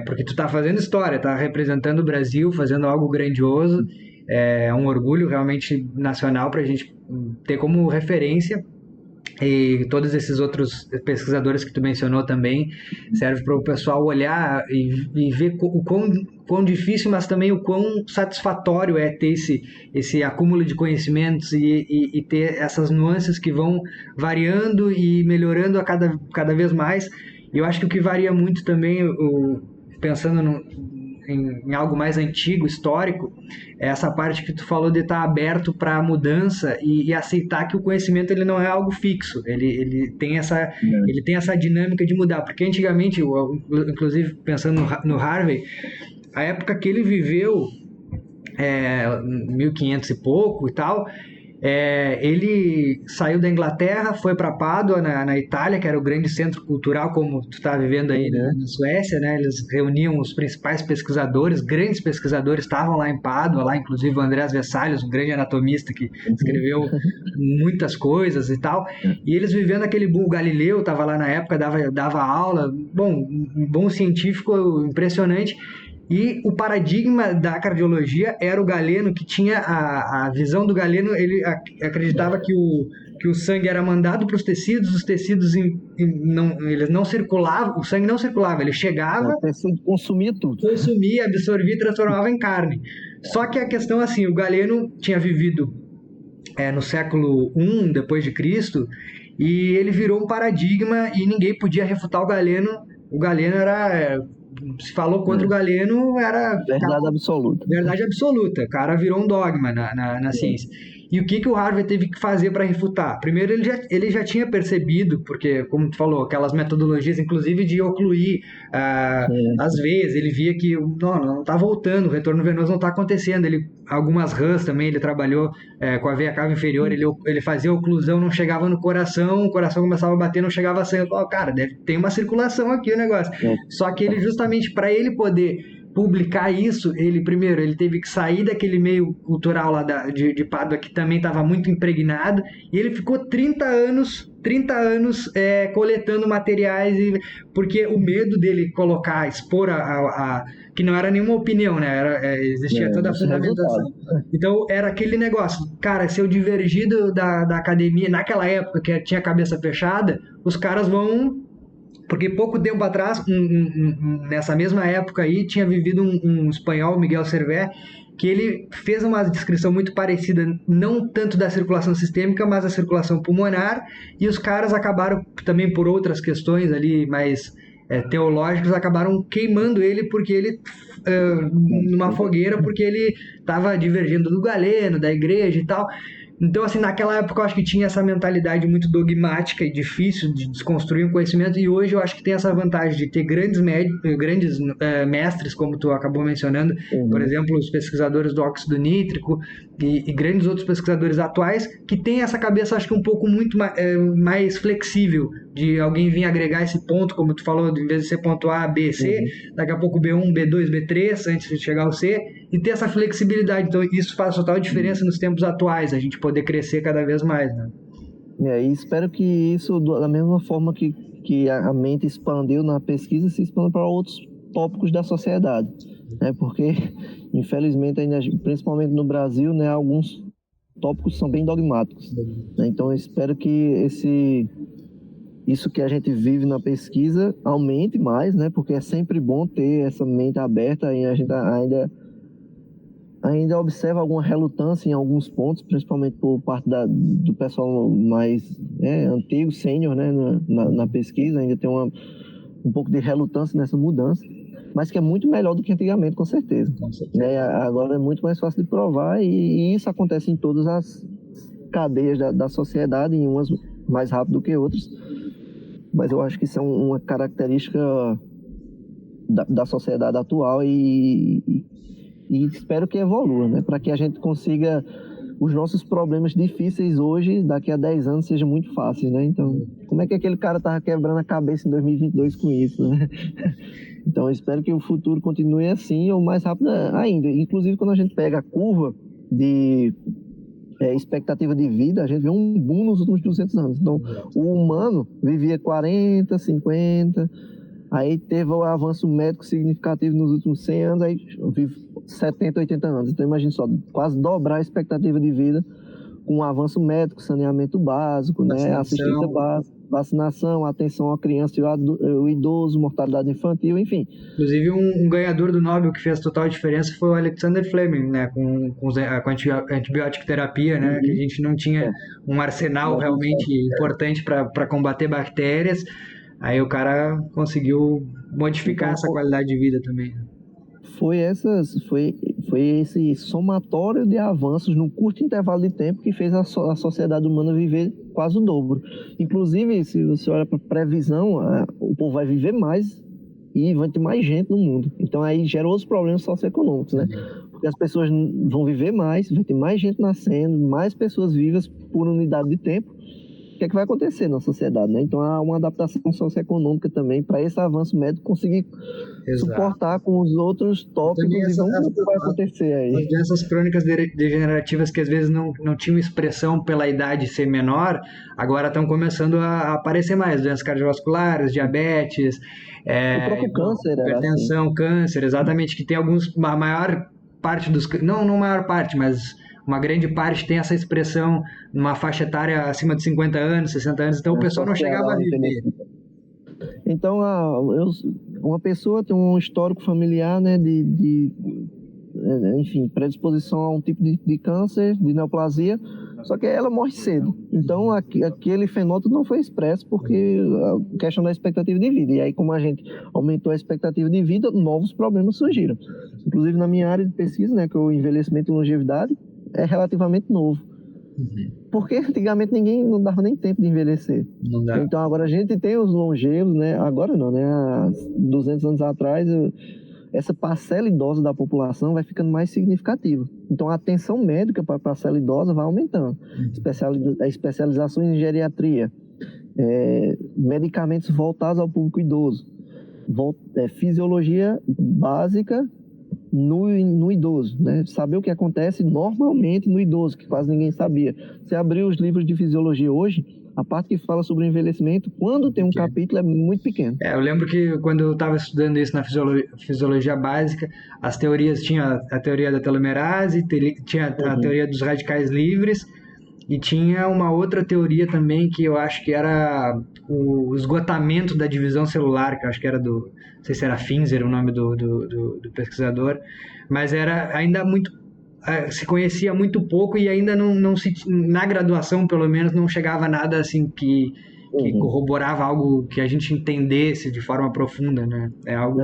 Speaker 1: porque tu está fazendo história, está representando o Brasil, fazendo algo grandioso, é um orgulho realmente nacional para a gente ter como referência. E todos esses outros pesquisadores que tu mencionou também serve para o pessoal olhar e ver o quão difícil, mas também o quão satisfatório é ter esse acúmulo de conhecimentos e ter essas nuances que vão variando e melhorando a cada vez mais. E eu acho que o que varia muito também, pensando em algo mais antigo, histórico, é essa parte que tu falou de estar aberto para a mudança e aceitar que o conhecimento ele não é algo fixo, ele tem essa dinâmica de mudar, porque antigamente, inclusive pensando no Harvey, a época que ele viveu, 1500 e pouco e tal, ele saiu da Inglaterra, foi para Pádua, na Itália, que era o grande centro cultural, como tu está vivendo aí na Suécia, né? Eles reuniam os principais pesquisadores, grandes pesquisadores estavam lá em Pádua, lá inclusive o Andreas Vesalius, um grande anatomista que escreveu muitas coisas e tal, e eles vivendo aquele boom. Galileu estava lá na época, dava aula, um bom científico impressionante. E o paradigma da cardiologia era o Galeno, que tinha a visão do Galeno, ele acreditava que o sangue era mandado para os tecidos eles não circulavam, o sangue não circulava, ele chegava...
Speaker 2: O tecido consumia tudo.
Speaker 1: Consumia, absorvia e transformava em carne. Só que a questão assim, o Galeno tinha vivido no século I depois de Cristo, e ele virou um paradigma e ninguém podia refutar o Galeno. O Galeno era... se falou contra o Galeno, era...
Speaker 2: Verdade absoluta.
Speaker 1: Verdade absoluta. O cara virou um dogma na ciência. E o que o Harvey teve que fazer para refutar? Primeiro, ele já tinha percebido, porque, como tu falou, aquelas metodologias, inclusive de ocluir as veias, ele via que não está voltando, o retorno venoso não está acontecendo. Algumas rãs também, ele trabalhou com a veia cava inferior, ele fazia oclusão, não chegava no coração, o coração começava a bater, não chegava sangue. Cara, tem uma circulação aqui o negócio. Só que ele, justamente para ele poder publicar isso, ele teve que sair daquele meio cultural lá de Pádua, que também estava muito impregnado, e ele ficou 30 anos coletando materiais, porque o medo dele expor que não era nenhuma opinião, né? Existia toda a fundamentação. Então era aquele negócio, cara, se eu divergir da academia, naquela época que tinha cabeça fechada, os caras vão... Porque pouco tempo atrás, nessa mesma época aí, tinha vivido um espanhol, Miguel Servet, que ele fez uma descrição muito parecida, não tanto da circulação sistêmica, mas da circulação pulmonar, e os caras acabaram, também por outras questões ali mais teológicas, acabaram queimando ele porque ele numa fogueira, porque ele estava divergindo do Galeno, da igreja e tal. Então, assim, naquela época eu acho que tinha essa mentalidade muito dogmática e difícil de desconstruir um conhecimento, e hoje eu acho que tem essa vantagem de ter grandes mestres, como tu acabou mencionando, por exemplo, os pesquisadores do óxido nítrico e grandes outros pesquisadores atuais, que têm essa cabeça, acho que um pouco muito mais flexível, de alguém vir agregar esse ponto, como tu falou, em vez de ser ponto A, B, C, daqui a pouco B1, B2, B3, antes de chegar ao C, e ter essa flexibilidade. Então, isso faz total diferença nos tempos atuais, a gente poder crescer cada vez mais, né?
Speaker 2: E espero que isso, da mesma forma que a mente expandiu na pesquisa, se expanda para outros tópicos da sociedade, né? Porque, infelizmente, ainda, principalmente no Brasil, né, alguns tópicos são bem dogmáticos, né? Então, eu espero que isso que a gente vive na pesquisa aumente mais, né? Porque é sempre bom ter essa mente aberta, e a gente ainda observa alguma relutância em alguns pontos, principalmente por parte do pessoal mais antigo, sênior, né, na pesquisa, ainda tem um pouco de relutância nessa mudança, mas que é muito melhor do que antigamente, com certeza. Né? Agora é muito mais fácil de provar, e isso acontece em todas as cadeias da sociedade, em umas mais rápido do que outras, mas eu acho que isso é uma característica da sociedade atual, e espero que evolua, né? Para que a gente consiga os nossos problemas difíceis hoje, daqui a 10 anos, sejam muito fáceis, né? Então, como é que aquele cara estava quebrando a cabeça em 2022 com isso, né? Então, eu espero que o futuro continue assim, ou mais rápido ainda. Inclusive, quando a gente pega a curva de expectativa de vida, a gente vê um boom nos últimos 200 anos. Então, o humano vivia 40, 50... Aí teve o avanço médico significativo nos últimos 100 anos, aí vive 70, 80 anos. Então imagine só, quase dobrar a expectativa de vida com um avanço médico, saneamento básico, né, assistência básica, vacinação, atenção à criança e ao idoso, mortalidade infantil, enfim.
Speaker 1: Inclusive um ganhador do Nobel que fez total diferença foi o Alexander Fleming, né, com a antibiótica terapia, né, que a gente não tinha um arsenal realmente importante para combater bactérias. Aí o cara conseguiu modificar essa qualidade de vida também.
Speaker 2: Foi esse somatório de avanços num curto intervalo de tempo que fez a sociedade humana viver quase o dobro. Inclusive, se você olha para a previsão, o povo vai viver mais e vai ter mais gente no mundo. Então aí gera outros problemas socioeconômicos, né? Porque as pessoas vão viver mais, vai ter mais gente nascendo, mais pessoas vivas por unidade de tempo. O que é que vai acontecer na sociedade, né? Então há uma adaptação socioeconômica também para esse avanço médico conseguir suportar com os outros tópicos, e vamos ver o que vai acontecer aí.
Speaker 1: As doenças crônicas degenerativas que às vezes não tinham expressão pela idade ser menor, agora estão começando a aparecer mais. Doenças cardiovasculares, diabetes,
Speaker 2: o próprio câncer,
Speaker 1: hipertensão, assim. Câncer, exatamente, que tem a maior parte dos... Não maior parte, mas... uma grande parte tem essa expressão numa faixa etária acima de 50 anos, 60 anos, então o pessoal não chegava a viver.
Speaker 2: Então, uma pessoa tem um histórico familiar, né, enfim, predisposição a um tipo de câncer, de neoplasia, só que ela morre cedo. Então, aquele fenótipo não foi expresso porque a questão da expectativa de vida. E aí, como a gente aumentou a expectativa de vida, novos problemas surgiram. Inclusive, na minha área de pesquisa, né, que é o envelhecimento e longevidade, é relativamente novo. Porque antigamente ninguém não dava nem tempo de envelhecer. Então agora a gente tem os longevos, né? Agora não, né? Há 200 anos atrás, essa parcela idosa da população vai ficando mais significativa. Então a atenção médica para a parcela idosa vai aumentando. Especializações em geriatria, medicamentos voltados ao público idoso, fisiologia básica no idoso, né? Saber o que acontece normalmente no idoso, que quase ninguém sabia. Você abrir os livros de fisiologia hoje, a parte que fala sobre o envelhecimento, quando tem um capítulo, é muito pequeno.
Speaker 1: Eu lembro que quando eu estava estudando isso na fisiologia básica, as teorias, tinha a teoria da telomerase, tinha a teoria dos radicais livres, e tinha uma outra teoria também que eu acho que era o esgotamento da divisão celular, que eu acho que era não sei se era Finzer o nome do pesquisador, mas era ainda muito, se conhecia muito pouco e ainda não se, na graduação pelo menos, não chegava nada assim que corroborava algo que a gente entendesse de forma profunda, né? É algo...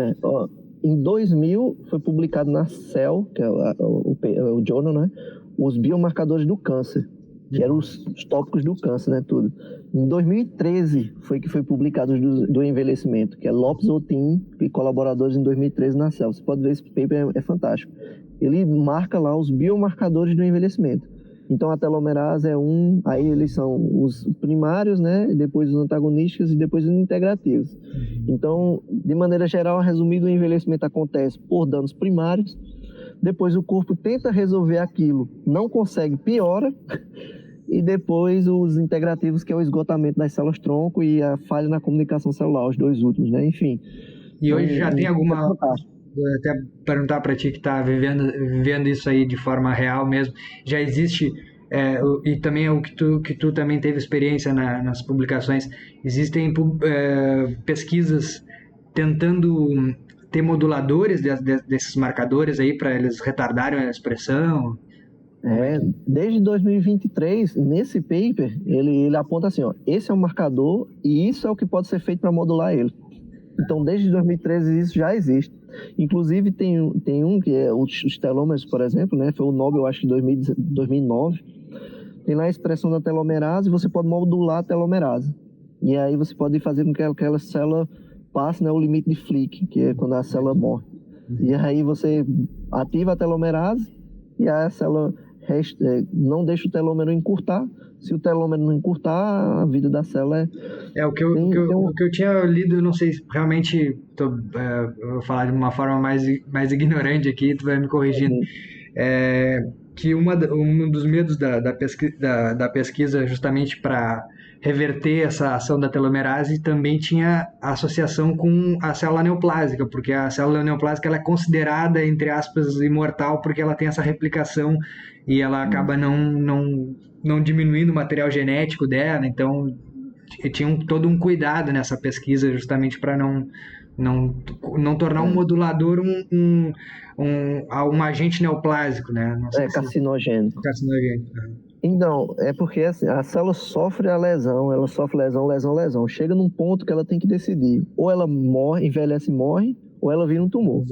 Speaker 2: Em 2000 foi publicado na Cell, que é o journal, né? Os biomarcadores do câncer, que eram os tópicos do câncer, né? Tudo. Em 2013 foi que foi publicado do envelhecimento, que é Lopes Otin e colaboradores em 2013 na Cell. Você pode ver, esse paper é fantástico. Ele marca lá os biomarcadores do envelhecimento. Então a telomerase é aí eles são os primários, né? Depois os antagonistas e depois os integrativos. Então, de maneira geral, resumido, o envelhecimento acontece por danos primários. Depois o corpo tenta resolver aquilo, não consegue, piora. E depois os integrativos, que é o esgotamento das células-tronco e a falha na comunicação celular, os dois últimos, né? Enfim.
Speaker 1: E hoje já tem alguma... Vou até perguntar para ti que está vivendo isso aí de forma real mesmo. Já existe, e também é o que tu também teve experiência nas publicações, existem pesquisas tentando ter moduladores desses marcadores aí para eles retardarem a expressão?
Speaker 2: Desde 2023, nesse paper, ele aponta assim, ó, esse é o marcador e isso é o que pode ser feito para modular ele. Então, desde 2013 isso já existe. Inclusive, tem um que é os telômeros, por exemplo, né? Foi o Nobel, acho que em 2009. Tem lá a expressão da telomerase, você pode modular a telomerase. E aí você pode fazer com que aquela célula passe, né, o limite de Flick, que é quando a célula morre. E aí você ativa a telomerase e aí a célula não deixa o telômero encurtar. Se o telômero não encurtar, a vida da célula
Speaker 1: o que eu tinha lido, eu não sei, realmente eu vou falar de uma forma mais ignorante aqui, tu vai me corrigindo, que um dos medos da pesquisa justamente para reverter essa ação da telomerase também tinha associação com a célula neoplásica, porque a célula neoplásica ela é considerada, entre aspas, imortal, porque ela tem essa replicação e ela acaba não diminuindo o material genético dela, então tinha todo um cuidado nessa pesquisa justamente para não tornar um modulador um agente neoplásico, né?
Speaker 2: Carcinogênico. Então, é porque assim, a célula sofre a lesão, ela sofre lesão. Chega num ponto que ela tem que decidir. Ou ela morre, envelhece e morre, ou ela vira um tumor.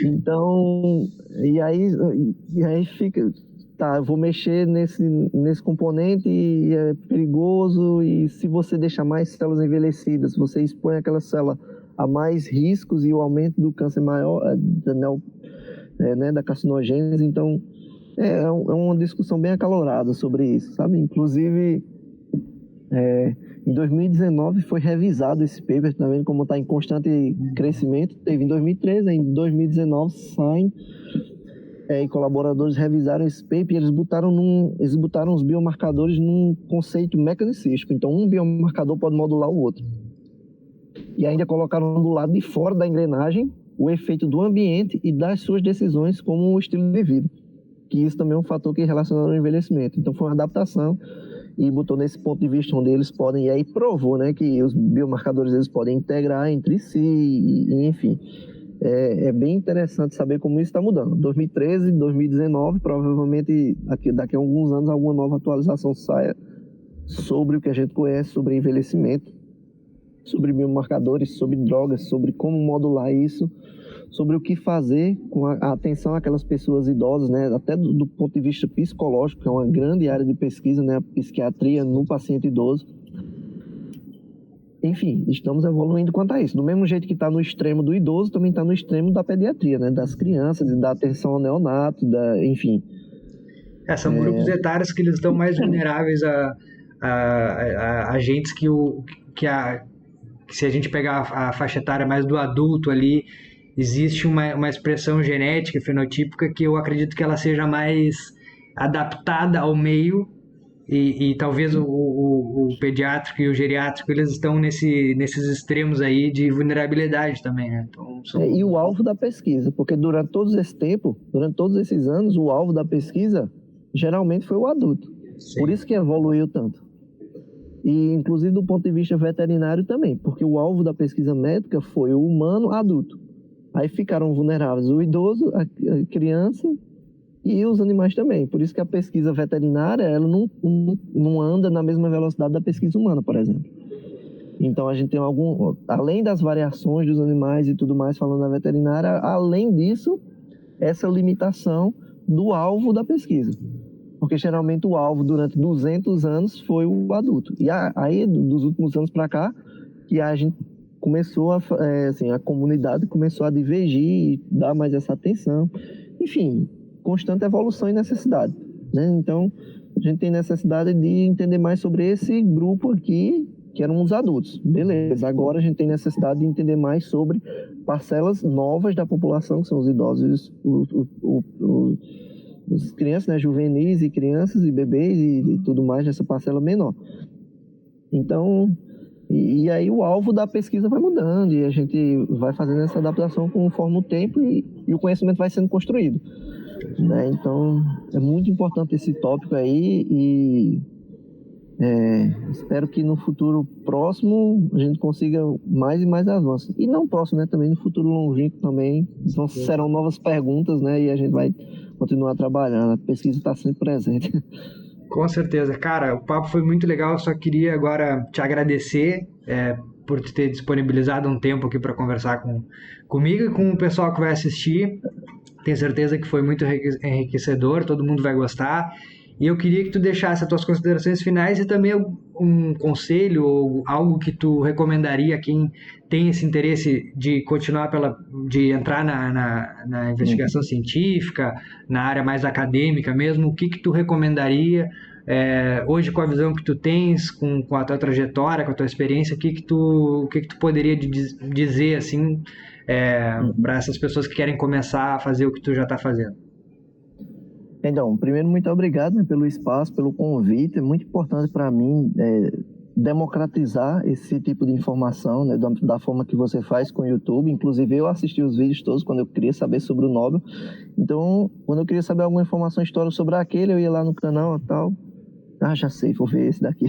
Speaker 2: Então, e aí fica... Tá, eu vou mexer nesse componente e é perigoso, e se você deixar mais células envelhecidas, você expõe aquela célula a mais riscos e o aumento do câncer maior, da carcinogênese. Então, é uma discussão bem acalorada sobre isso, sabe? Inclusive, em 2019 foi revisado esse paper também, como está em constante crescimento. Teve em 2013, em 2019 saem... e colaboradores revisaram esse paper e eles botaram os biomarcadores num conceito mecanicístico. Então, um biomarcador pode modular o outro. E ainda colocaram do lado de fora da engrenagem o efeito do ambiente e das suas decisões, como o estilo de vida. Que isso também é um fator que relaciona ao envelhecimento. Então, foi uma adaptação e botou nesse ponto de vista onde eles podem... E aí provou, né, que os biomarcadores eles podem integrar entre si, e enfim... É bem interessante saber como isso está mudando. 2013, 2019, provavelmente daqui a alguns anos alguma nova atualização saia sobre o que a gente conhece sobre envelhecimento, sobre biomarcadores, sobre drogas, sobre como modular isso, sobre o que fazer com a atenção àquelas pessoas idosas, né? Até do ponto de vista psicológico, que é uma grande área de pesquisa, né? A psiquiatria no paciente idoso. Enfim, estamos evoluindo quanto a isso. Do mesmo jeito que está no extremo do idoso, também está no extremo da pediatria, né? Das crianças, da atenção ao neonato, enfim.
Speaker 1: São grupos etários que eles estão mais vulneráveis a agentes que se a gente pegar a faixa etária mais do adulto ali, existe uma expressão genética e fenotípica que eu acredito que ela seja mais adaptada ao meio e talvez o pediátrico e o geriátrico eles estão nesses extremos aí de vulnerabilidade também, né? Então,
Speaker 2: E o alvo da pesquisa, porque durante todo esse tempo, durante todos esses anos, o alvo da pesquisa geralmente foi o adulto.
Speaker 1: Sim.
Speaker 2: Por isso que evoluiu tanto. E inclusive do ponto de vista veterinário também, porque o alvo da pesquisa médica foi o humano adulto. Aí ficaram vulneráveis o idoso, a criança e os animais também. Por isso que a pesquisa veterinária ela não anda na mesma velocidade da pesquisa humana, por exemplo. Então a gente tem além das variações dos animais e tudo mais falando da veterinária, além disso, essa limitação do alvo da pesquisa. Porque geralmente o alvo durante 200 anos foi o adulto. E aí, dos últimos anos para cá, que a gente começou a comunidade começou a divergir e dar mais essa atenção. Enfim, constante evolução e necessidade, né? Então, a gente tem necessidade de entender mais sobre esse grupo aqui, que eram os adultos. Beleza, agora a gente tem necessidade de entender mais sobre parcelas novas da população, que são os idosos, as crianças, né, juvenis e crianças e bebês e tudo mais, nessa parcela menor. Então, e aí o alvo da pesquisa vai mudando e a gente vai fazendo essa adaptação conforme o tempo e o conhecimento vai sendo construído, né? Então, é muito importante esse tópico aí e espero que no futuro próximo a gente consiga mais e mais avanços. E não próximo, né? Também no futuro longínquo também serão novas perguntas, né? E a gente vai continuar trabalhando. A pesquisa está sempre presente.
Speaker 1: Com certeza. Cara, o papo foi muito legal. Eu só queria agora te agradecer por ter disponibilizado um tempo aqui para conversar comigo e com o pessoal que vai assistir. Tenho certeza que foi muito enriquecedor, todo mundo vai gostar. E eu queria que tu deixasse as tuas considerações finais e também um conselho ou algo que tu recomendaria a quem tem esse interesse de continuar de entrar na investigação científica, na área mais acadêmica mesmo. O que tu recomendaria hoje com a visão que tu tens, com a tua trajetória, com a tua experiência, o que tu poderia dizer assim para essas pessoas que querem começar a fazer o que tu já está fazendo?
Speaker 2: Então, primeiro, muito obrigado, né, pelo espaço, pelo convite. É muito importante para mim democratizar esse tipo de informação, né, da forma que você faz com o YouTube. Inclusive, eu assisti os vídeos todos quando eu queria saber sobre o Nobel. Então, quando eu queria saber alguma informação histórica sobre aquele, eu ia lá no canal e tal. Já sei, vou ver esse daqui.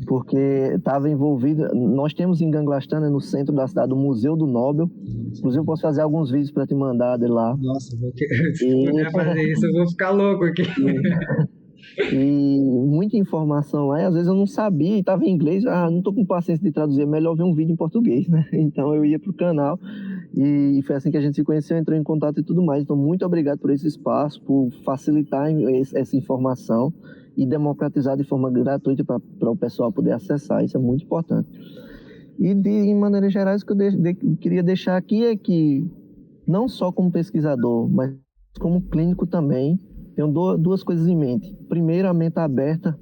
Speaker 2: Porque estava envolvido... Nós temos em Ganglastana, no centro da cidade, o Museu do Nobel. Inclusive, eu posso fazer alguns vídeos para te mandar de lá.
Speaker 1: Nossa, se puder fazer isso, eu vou ficar louco aqui.
Speaker 2: E muita informação lá, e às vezes eu não sabia, e estava em inglês, não estou com paciência de traduzir, é melhor ver um vídeo em português, né? Então eu ia para o canal, e foi assim que a gente se conheceu, entrou em contato e tudo mais. Então, muito obrigado por esse espaço, por facilitar essa informação e democratizar de forma gratuita para o pessoal poder acessar, isso é muito importante. E de maneira geral, o que eu queria deixar aqui é que, não só como pesquisador, mas como clínico também, tenho duas coisas em mente. Primeiro, a mente aberta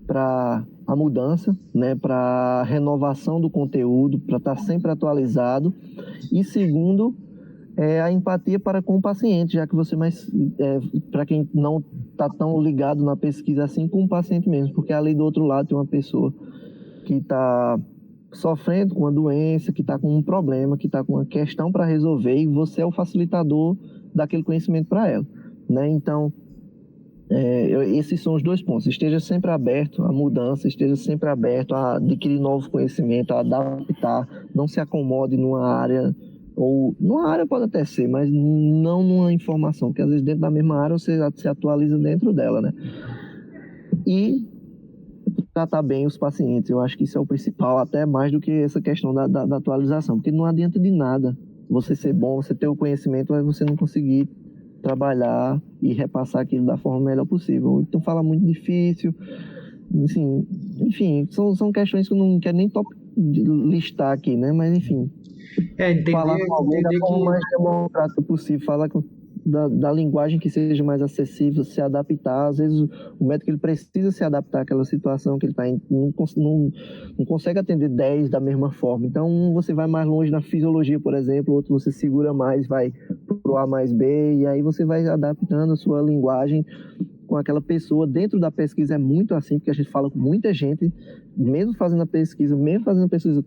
Speaker 2: para a mudança, né, para a renovação do conteúdo, para estar sempre atualizado. E segundo, a empatia para com o paciente, já que você para quem não está tão ligado na pesquisa assim, com o paciente mesmo, porque ali do outro lado tem uma pessoa que está sofrendo com uma doença, que está com um problema, que está com uma questão para resolver, e você é o facilitador daquele conhecimento para ela, né? Então, esses são os dois pontos. Esteja sempre aberto à mudança, esteja sempre aberto a adquirir novo conhecimento, a adaptar, não se acomode numa área, ou numa área pode até ser, mas não numa informação, porque às vezes dentro da mesma área você se atualiza dentro dela, né? E tratar bem os pacientes, eu acho que isso é o principal, até mais do que essa questão da atualização, porque não adianta de nada você ser bom, você ter o conhecimento, mas você não conseguir trabalhar e repassar aquilo da forma melhor possível. Então fala muito difícil, assim, enfim, são questões que eu não quero nem listar aqui, né? Mas enfim,
Speaker 1: entender,
Speaker 2: falar com alguém da forma mais democrática possível, falar com da linguagem que seja mais acessível, se adaptar. Às vezes o médico ele precisa se adaptar àquela situação que ele está não consegue atender 10 da mesma forma. Então, você vai mais longe na fisiologia, por exemplo, outro você segura mais, vai pro A mais B, e aí você vai adaptando a sua linguagem com aquela pessoa. Dentro da pesquisa é muito assim, porque a gente fala com muita gente, mesmo fazendo a pesquisa,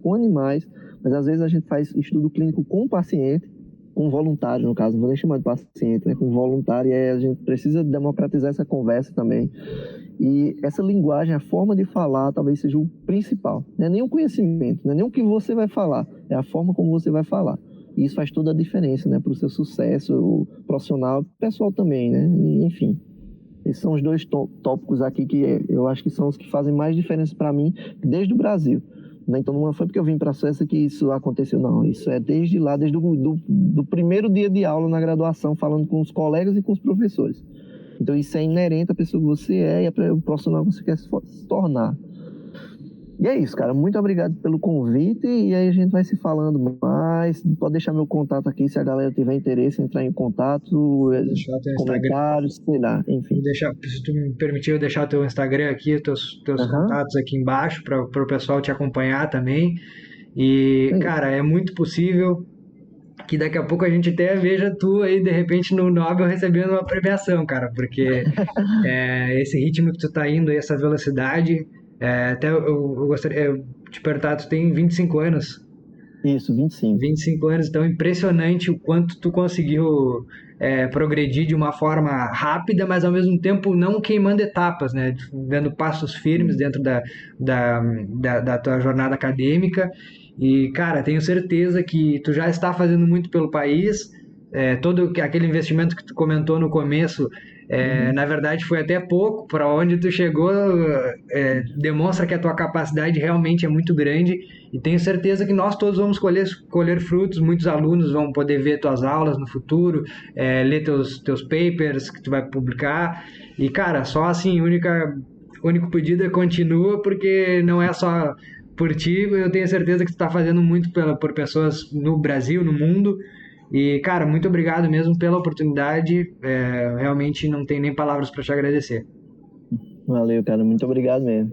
Speaker 2: com animais, mas às vezes a gente faz estudo clínico com o paciente, com voluntário, no caso, não vou nem chamar de paciente, né, com voluntário, e aí a gente precisa democratizar essa conversa também. E essa linguagem, a forma de falar, talvez seja o principal. Não é nem o conhecimento, não é nem o que você vai falar, é a forma como você vai falar. E isso faz toda a diferença, né, para o seu sucesso profissional, pessoal também, né, e, enfim. Esses são os dois tópicos aqui que eu acho que são os que fazem mais diferença para mim desde o Brasil. Então não foi porque eu vim para a Suécia que isso aconteceu, não. Isso é desde lá, desde do primeiro dia de aula na graduação, falando com os colegas e com os professores. Então isso é inerente à pessoa que você é e ao profissional que você quer se tornar. E é isso, cara. Muito obrigado pelo convite e aí a gente vai se falando mais. Pode deixar meu contato aqui se a galera tiver interesse em entrar em contato, comentários, sei lá, enfim.
Speaker 1: Se tu me permitir, eu deixar o teu Instagram aqui, os teus contatos aqui embaixo para o pessoal te acompanhar também. E, cara, é muito possível que daqui a pouco a gente até veja tu aí, de repente, no Nobel recebendo uma premiação, cara, porque esse ritmo que tu tá indo aí, essa velocidade... até eu gostaria de te perguntar, tu tem 25 anos?
Speaker 2: Isso, 25.
Speaker 1: 25 anos, então impressionante o quanto tu conseguiu progredir de uma forma rápida, mas ao mesmo tempo não queimando etapas, né? Dando passos firmes dentro da tua jornada acadêmica. E, cara, tenho certeza que tu já está fazendo muito pelo país, todo aquele investimento que tu comentou no começo, na verdade foi até pouco, para onde tu chegou, demonstra que a tua capacidade realmente é muito grande e tenho certeza que nós todos vamos colher frutos, muitos alunos vão poder ver tuas aulas no futuro, ler teus papers que tu vai publicar e, cara, só assim, único pedido é continua, porque não é só por ti, eu tenho certeza que tu está fazendo muito por pessoas no Brasil, no mundo. E, cara, muito obrigado mesmo pela oportunidade. Realmente não tem nem palavras para te agradecer.
Speaker 2: Valeu, cara. Muito obrigado mesmo.